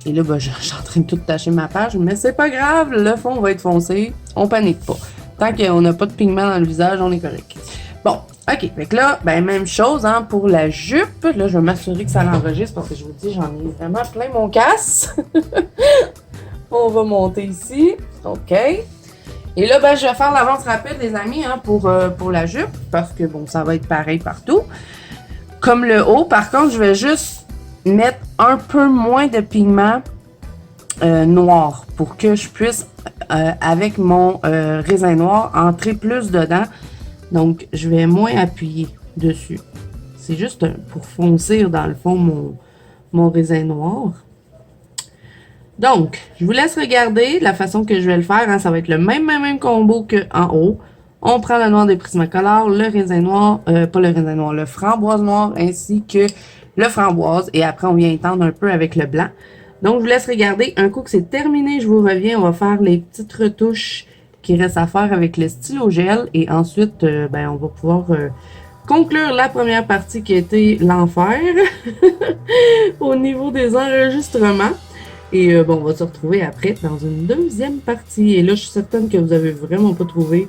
Et là, ben, je suis en train de tout tacher ma page. Mais c'est pas grave, le fond va être foncé. On panique pas. Tant qu'on n'a pas de pigment dans le visage, on est correct. Bon, ok. Fait que là, ben, même chose, hein, pour la jupe. Là, je vais m'assurer que ça l'enregistre parce que je vous dis, j'en ai vraiment plein mon casse. On va monter ici. OK. Et là, ben, je vais faire l'avance rapide, les amis, hein, pour la jupe. Parce que, bon, ça va être pareil partout. Comme le haut, par contre, je vais juste mettre un peu moins de pigment noir pour que je puisse, avec mon raisin noir, entrer plus dedans. Donc, je vais moins appuyer dessus. C'est juste pour foncer dans le fond mon raisin noir. Donc, je vous laisse regarder la façon que je vais le faire. Hein. Ça va être le même combo qu'en haut. On prend le noir des Prismacolor, le raisin noir, pas le raisin noir, le framboise noir ainsi que le framboise. Et après, on vient étendre un peu avec le blanc. Donc, je vous laisse regarder. Un coup que c'est terminé, je vous reviens. On va faire les petites retouches qui restent à faire avec le stylo gel. Et ensuite, ben, on va pouvoir conclure la première partie qui a été l'enfer au niveau des enregistrements. Et bon, on va se retrouver après dans une deuxième partie. Et là, je suis certaine que vous avez vraiment pas trouvé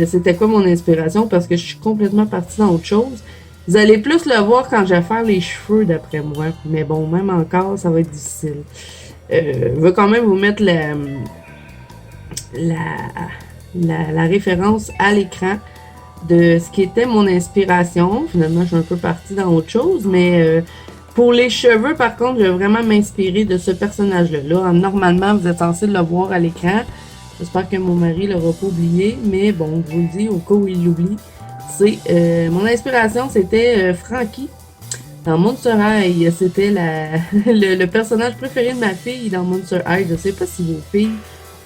c'était quoi mon inspiration parce que je suis complètement partie dans autre chose. Vous allez plus le voir quand je vais faire les cheveux d'après moi. Mais bon, même encore, ça va être difficile. Je vais quand même vous mettre la référence à l'écran de ce qui était mon inspiration. Finalement, je suis un peu partie dans autre chose, mais pour les cheveux, par contre, je vais vraiment m'inspirer de ce personnage-là. Là, normalement, vous êtes censé le voir à l'écran. J'espère que mon mari l'aura pas oublié, mais bon, je vous le dis au cas où il l'oublie. C'est mon inspiration, c'était Frankie dans Monster High. C'était le personnage préféré de ma fille dans Monster High. Je sais pas si vos filles,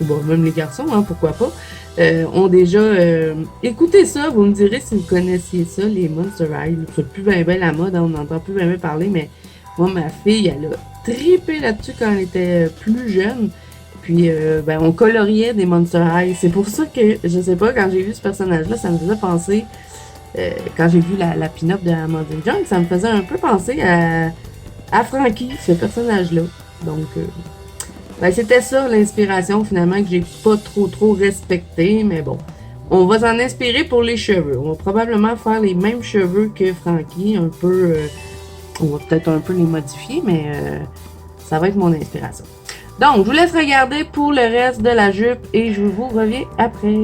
ou bon, même les garçons, hein, pourquoi pas, ont déjà écouté ça. Vous me direz si vous connaissiez ça, les Monster High. C'est plus bien la mode, hein, on n'entend plus bien parler, mais moi, ma fille, elle a trippé là-dessus quand elle était plus jeune. Puis, on coloriait des Monster High. C'est pour ça que, je sais pas, quand j'ai vu ce personnage-là, ça me faisait penser, quand j'ai vu la pin-up de Amandine Junk, ça me faisait un peu penser à Frankie, ce personnage-là. Donc, c'était ça l'inspiration, finalement, que j'ai pas trop respecté, mais bon. On va s'en inspirer pour les cheveux. On va probablement faire les mêmes cheveux que Frankie, un peu... on va peut-être un peu les modifier, mais ça va être mon inspiration. Donc, je vous laisse regarder pour le reste de la jupe et je vous reviens après.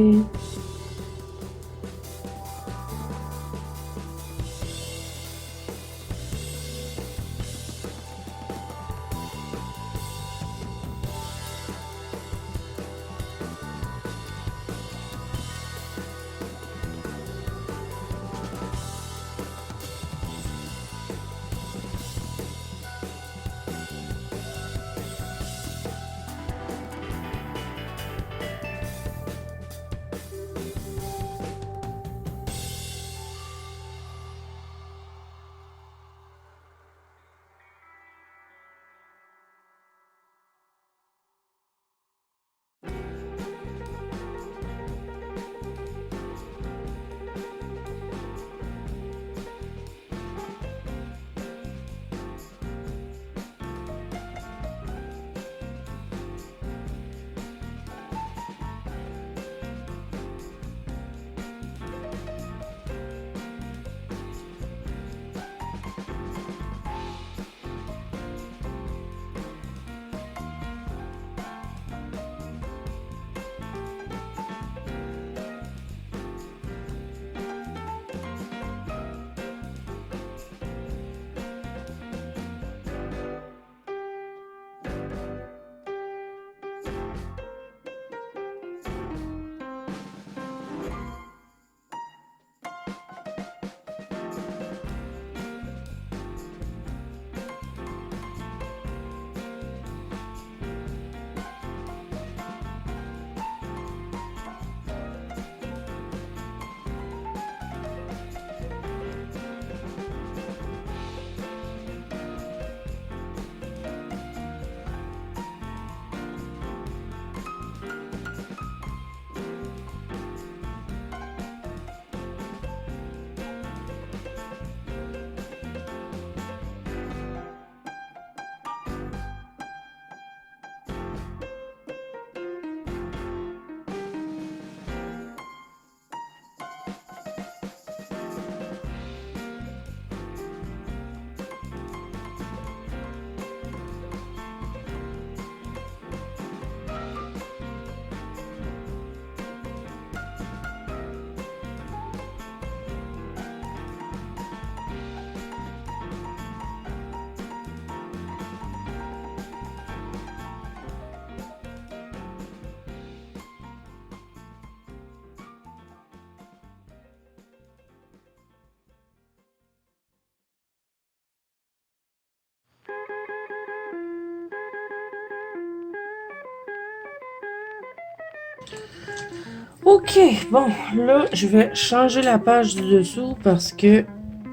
Ok, bon, là, je vais changer la page du dessous parce que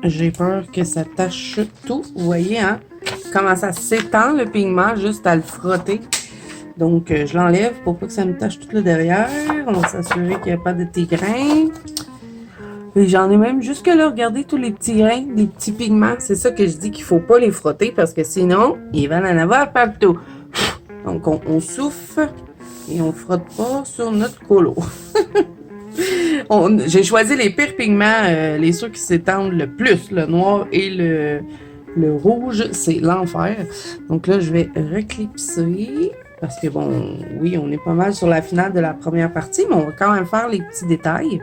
j'ai peur que ça tache tout. Vous voyez, hein, comment ça s'étend le pigment juste à le frotter. Donc, je l'enlève pour pas que ça me tache tout le derrière. On va s'assurer qu'il n'y a pas de petits grains. Et j'en ai même jusque là, regardez tous les petits grains, les petits pigments. C'est ça que je dis qu'il faut pas les frotter parce que sinon, ils vont en avoir partout. Donc, on souffle et on frotte pas sur notre colo. J'ai choisi les pires pigments, les ceux qui s'étendent le plus, le noir et le Le rouge, c'est l'enfer. Donc là, je vais reclipser. Parce que bon, oui, on est pas mal sur la finale de la première partie, mais on va quand même faire les petits détails.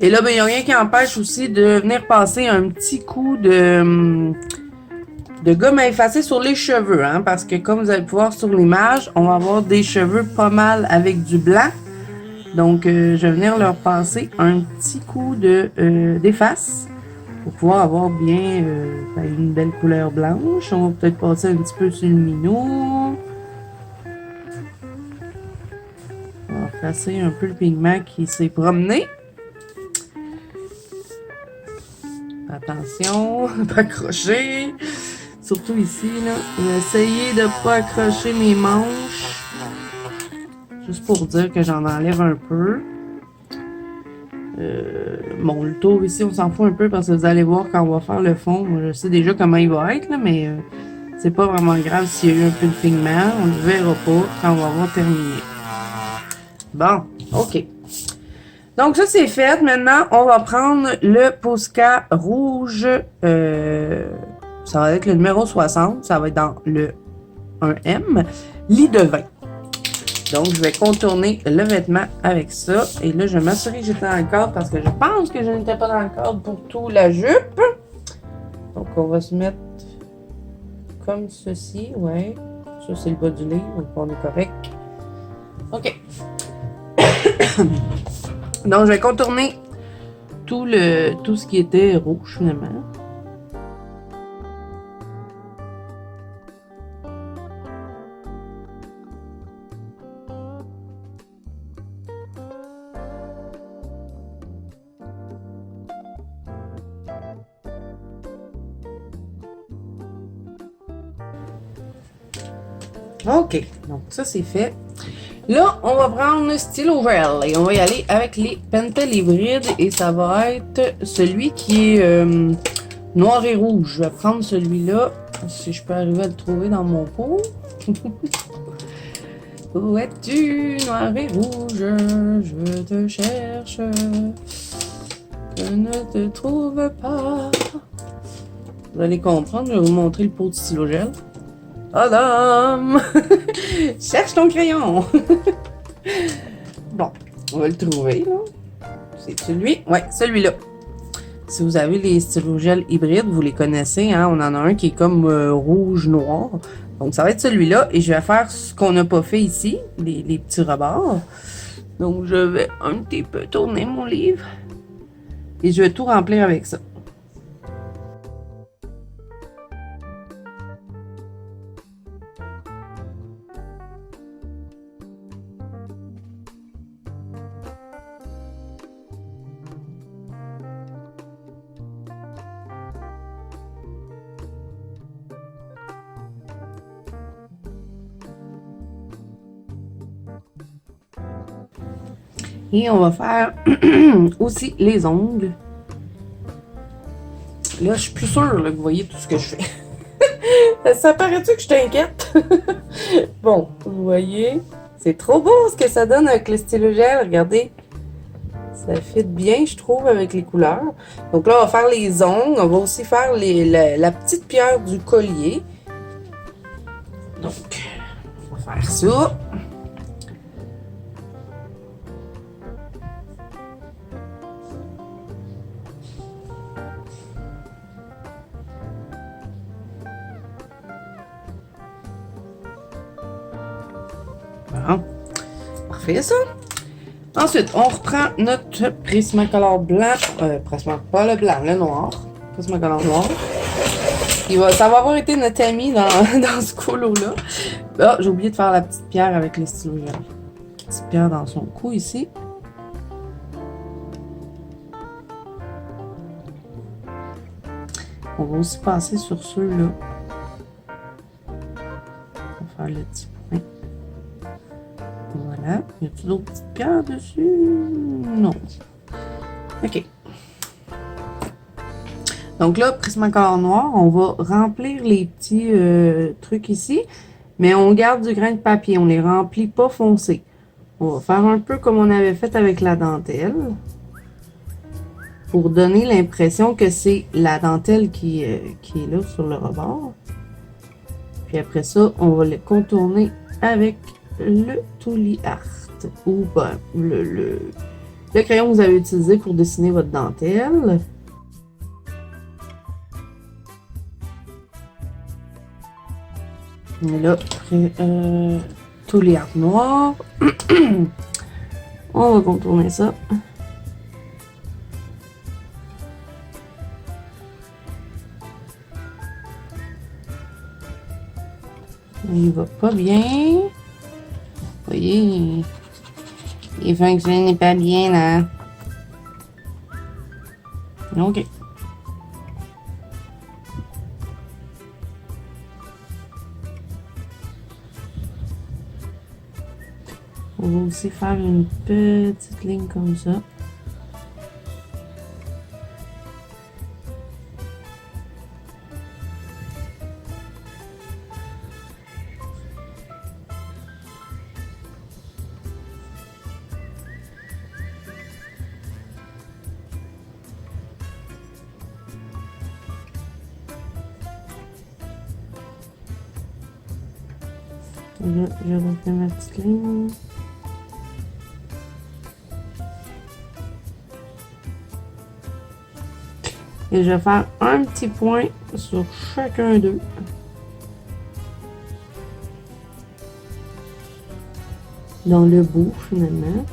Et là, ben, il n'y a rien qui empêche aussi de venir passer un petit coup de gomme à effacer sur les cheveux, hein, parce que comme vous allez pouvoir sur l'image, on va avoir des cheveux pas mal avec du blanc. Donc, je vais venir leur passer un petit coup d'efface pour pouvoir avoir bien une belle couleur blanche. On va peut-être passer un petit peu sur le minot. On va effacer un peu le pigment qui s'est promené. Attention, pas accrocher. Surtout ici, là. Je vais essayer de ne pas accrocher mes manches. Juste pour dire que j'en enlève un peu. Bon, le tour ici, on s'en fout un peu parce que vous allez voir quand on va faire le fond. Je sais déjà comment il va être, là, mais c'est pas vraiment grave s'il y a eu un peu de pigment. On ne le verra pas quand on va avoir terminé. Bon, OK. Donc, ça, c'est fait. Maintenant, on va prendre le Posca rouge. Ça va être le numéro 60. Ça va être dans le 1M. Lit de vin. Donc, je vais contourner le vêtement avec ça. Et là, je vais m'assurer que j'étais dans le cadre parce que je pense que je n'étais pas dans le cadre pour tout la jupe. Donc, on va se mettre comme ceci. Ouais. Ça, c'est le bas du livre. Donc, on est correct. OK. Donc, je vais contourner tout ce qui était rouge, finalement. OK, donc ça c'est fait. Là, on va prendre le stylo gel et on va y aller avec les Pentel hybrides et ça va être celui qui est noir et rouge. Je vais prendre celui-là, si je peux arriver à le trouver dans mon pot. Où es-tu, noir et rouge? Je te cherche. Je ne te trouve pas. Vous allez comprendre, je vais vous montrer le pot de stylo gel. Adam! Cherche ton crayon! Bon, on va le trouver, là. C'est celui? Ouais, celui-là. Si vous avez les stylos gel hybrides, vous les connaissez, hein? On en a un qui est comme rouge-noir. Donc, ça va être celui-là. Et je vais faire ce qu'on n'a pas fait ici, les petits rebords. Donc, je vais un petit peu tourner mon livre. Et je vais tout remplir avec ça. Et on va faire aussi les ongles. Là, je suis plus sûre là, que vous voyez tout ce que je fais. Ça paraît-tu que je t'inquiète? Bon, vous voyez, c'est trop beau ce que ça donne avec le stylo gel. Regardez, ça fit bien, je trouve, avec les couleurs. Donc là, on va faire les ongles. On va aussi faire la petite pierre du collier. Donc, on va faire ça. Bon. Parfait, ça. Ensuite, on reprend notre Prismacolor blanc. Pas le blanc, le noir. Prismacolor noir. Ça va avoir été notre ami dans ce colo-là. Ah, j'ai oublié de faire la petite pierre avec les stylos gel. Petite pierre dans son cou ici. On va aussi passer sur ceux-là. On va faire le petit point. Voilà. Y a-t-il d'autres petites pierres dessus? Non. OK. Donc là, Prismacolor noir, on va remplir les petits trucs ici, mais on garde du grain de papier. On les remplit pas foncé. On va faire un peu comme on avait fait avec la dentelle. pour donner l'impression que c'est la dentelle qui est là sur le rebord. Puis après ça, on va le contourner avec le Tuli Art ou ben, le crayon que vous avez utilisé pour dessiner votre dentelle. Et là, Tuli Art noir. On va contourner ça. Il va pas bien. Vous voyez, il fonctionne pas bien là. Ok. On va aussi faire une petite ligne comme ça. Et là, je refais ma petite ligne. Et je vais faire un petit point sur chacun d'eux. Dans le bout, finalement.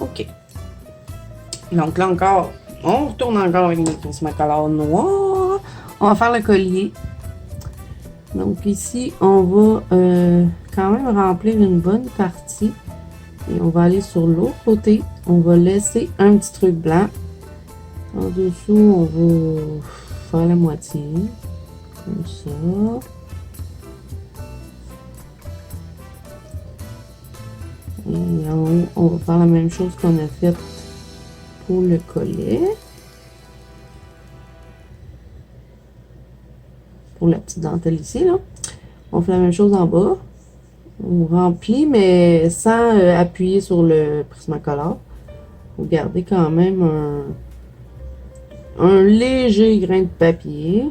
OK. Donc là encore, on retourne encore avec notre Prismacolor noir. On va faire le collier. Donc ici, on va quand même remplir une bonne partie. Et on va aller sur l'autre côté. On va laisser un petit truc blanc. En dessous, on va faire la moitié. Comme ça. Et en haut, on va faire la même chose qu'on a fait pour le collet. Pour la petite dentelle ici, là. On fait la même chose en bas. On remplit, mais sans appuyer sur le Prismacolor. Vous gardez quand même un léger grain de papier.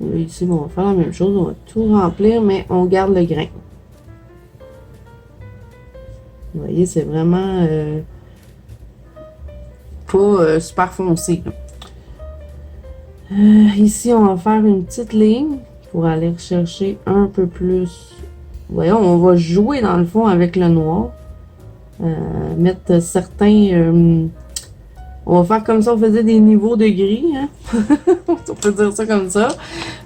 Et ici, on va faire la même chose. On va tout remplir, mais on garde le grain. Vous voyez, c'est vraiment pas super foncé. Ici, on va faire une petite ligne pour aller chercher un peu plus. Voyons, on va jouer dans le fond avec le noir. Mettre certains. On va faire comme ça, on faisait des niveaux de gris. Hein? On peut dire ça comme ça.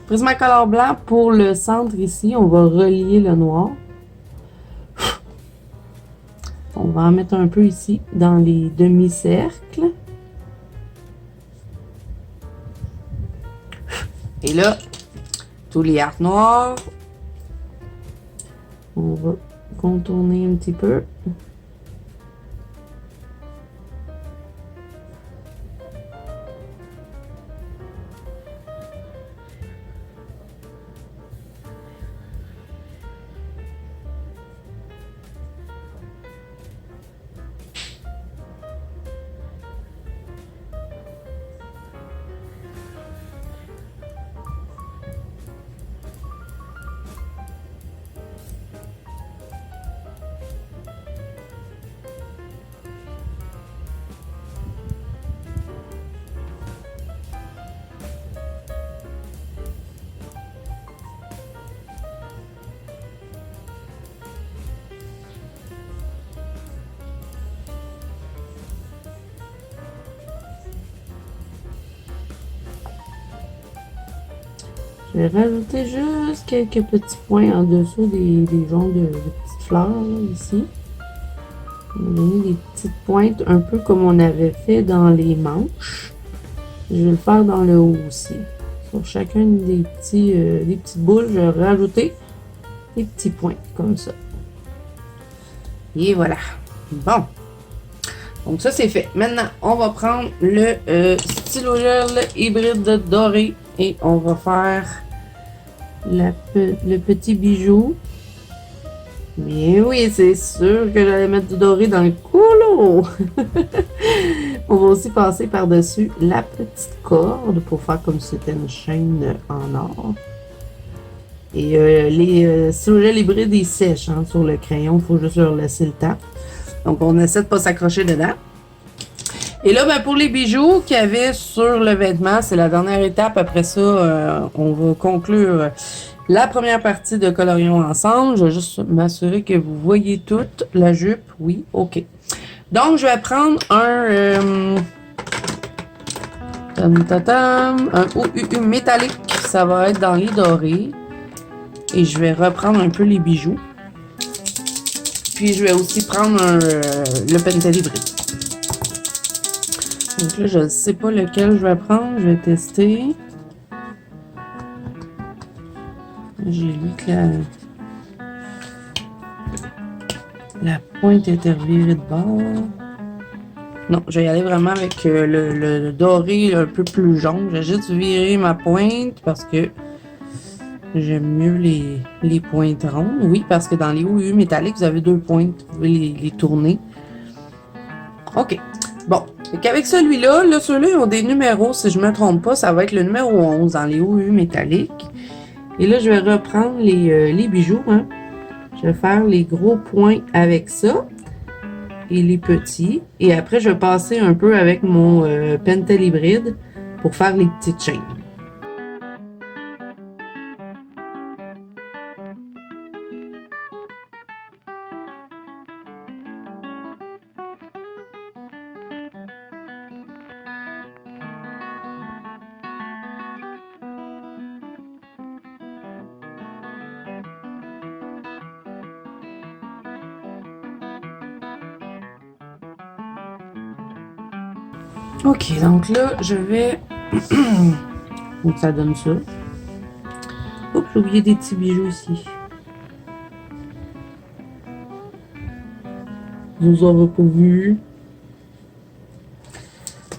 Prismacolor blanc pour le centre ici, on va relier le noir. On va en mettre un peu ici dans les demi-cercles. Et là, tous les arcs noirs. On va contourner un petit peu. Je vais rajouter juste quelques petits points en dessous des genres de petites fleurs là, ici. On va donner des petites pointes un peu comme on avait fait dans les manches. Je vais le faire dans le haut aussi. Sur chacun des petites boules, je vais rajouter des petits points comme ça. Et voilà. Bon. Donc ça, c'est fait. Maintenant, on va prendre le stylo gel hybride doré et on va faire le petit bijou. Mais oui, c'est sûr que j'allais mettre du doré dans le colo. On va aussi passer par-dessus la petite corde pour faire comme si c'était une chaîne en or. Et les stylos gel hybrides, ils sèchent hein, sur le crayon. Il faut juste leur laisser le temps. Donc, on essaie de ne pas s'accrocher dedans. Et là, ben, pour les bijoux qu'il y avait sur le vêtement, c'est la dernière étape. Après ça, on va conclure la première partie de Colorions ensemble. Je vais juste m'assurer que vous voyez toute la jupe. Oui, OK. Donc, je vais prendre un OUU métallique. Ça va être dans les dorés. Et je vais reprendre un peu les bijoux. Puis, je vais aussi prendre le Pentel hybride. Donc là, je ne sais pas lequel je vais prendre. Je vais tester. J'ai lu que la pointe était revirée de bord. Non, je vais y aller vraiment avec le doré un peu plus jaune. J'ai juste viré ma pointe parce que j'aime mieux les pointes rondes. Oui, parce que dans les OU métalliques, vous avez 2 pointes. Vous pouvez les tourner. OK. Bon. Avec celui-là, là, ceux-là, ils ont des numéros. Si je ne me trompe pas, ça va être le numéro 11 dans les OU métalliques. Et là, je vais reprendre les bijoux. Hein. Je vais faire les gros points avec ça. Et les petits. Et après, je vais passer un peu avec mon Pentel hybride pour faire les petites chaînes. OK, donc là, je vais... donc, ça donne ça. Oups, j'ai oublié des petits bijoux ici. Vous aurez pas vu.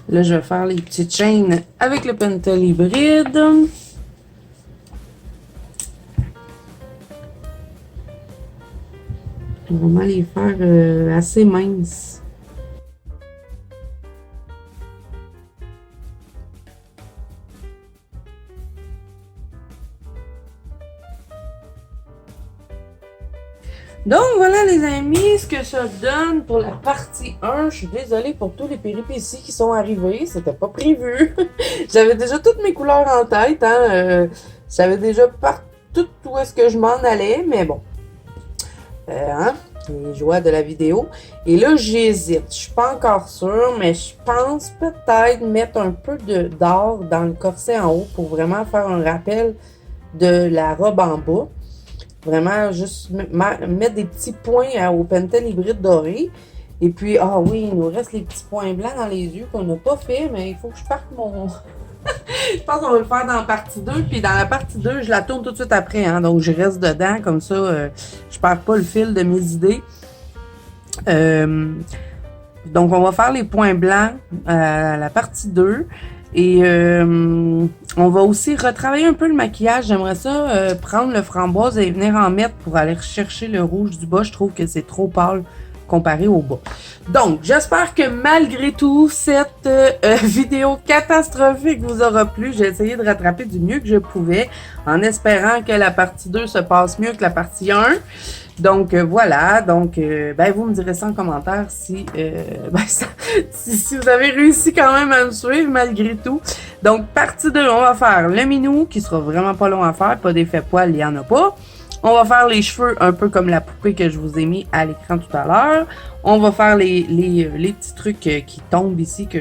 Là, je vais faire les petites chaînes avec le Pentel hybride. Je vais vraiment les faire assez minces. Donc voilà les amis, ce que ça donne pour la partie 1. Je suis désolée pour tous les péripéties qui sont arrivées, c'était pas prévu. J'avais déjà toutes mes couleurs en tête, hein. J'avais déjà partout où est-ce que je m'en allais, mais bon. Hein, les joies de la vidéo. Et là, j'hésite. Je suis pas encore sûre, mais je pense peut-être mettre un peu d'or dans le corset en haut pour vraiment faire un rappel de la robe en bas. Vraiment, juste mettre des petits points au Pentel hybride doré. Et puis, ah oui, il nous reste les petits points blancs dans les yeux qu'on n'a pas fait, mais il faut que je parte mon... Je pense qu'on va le faire dans la partie 2. Puis dans la partie 2, je la tourne tout de suite après. Hein, donc, je reste dedans. Comme ça, je perds pas le fil de mes idées. Donc, on va faire les points blancs à la partie 2. Et on va aussi retravailler un peu le maquillage. J'aimerais ça prendre le framboise et venir en mettre pour aller rechercher le rouge du bas. Je trouve que c'est trop pâle comparé au bas. Donc, j'espère que malgré tout, cette vidéo catastrophique vous aura plu. J'ai essayé de rattraper du mieux que je pouvais en espérant que la partie 2 se passe mieux que la partie 1. Donc, voilà. Donc, ben, vous me direz ça en commentaire si, si vous avez réussi quand même à me suivre malgré tout. Donc, partie 2, on va faire le minou, qui sera vraiment pas long à faire. Pas d'effet poil, il n'y en a pas. On va faire les cheveux un peu comme la poupée que je vous ai mis à l'écran tout à l'heure. On va faire les petits trucs qui tombent ici. Que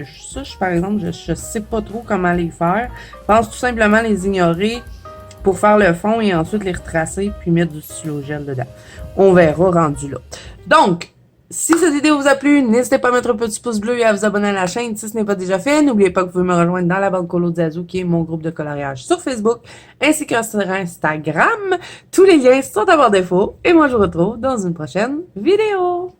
par exemple, je sais pas trop comment les faire. Je pense tout simplement les ignorer pour faire le fond et ensuite les retracer puis mettre du stylo gel dedans. On verra rendu là. Donc, si cette vidéo vous a plu, n'hésitez pas à mettre un petit pouce bleu et à vous abonner à la chaîne si ce n'est pas déjà fait. N'oubliez pas que vous pouvez me rejoindre dans la bande colo de Zazou, qui est mon groupe de coloriage sur Facebook, ainsi que sur Instagram. Tous les liens sont à barre d'infos. Et moi, je vous retrouve dans une prochaine vidéo.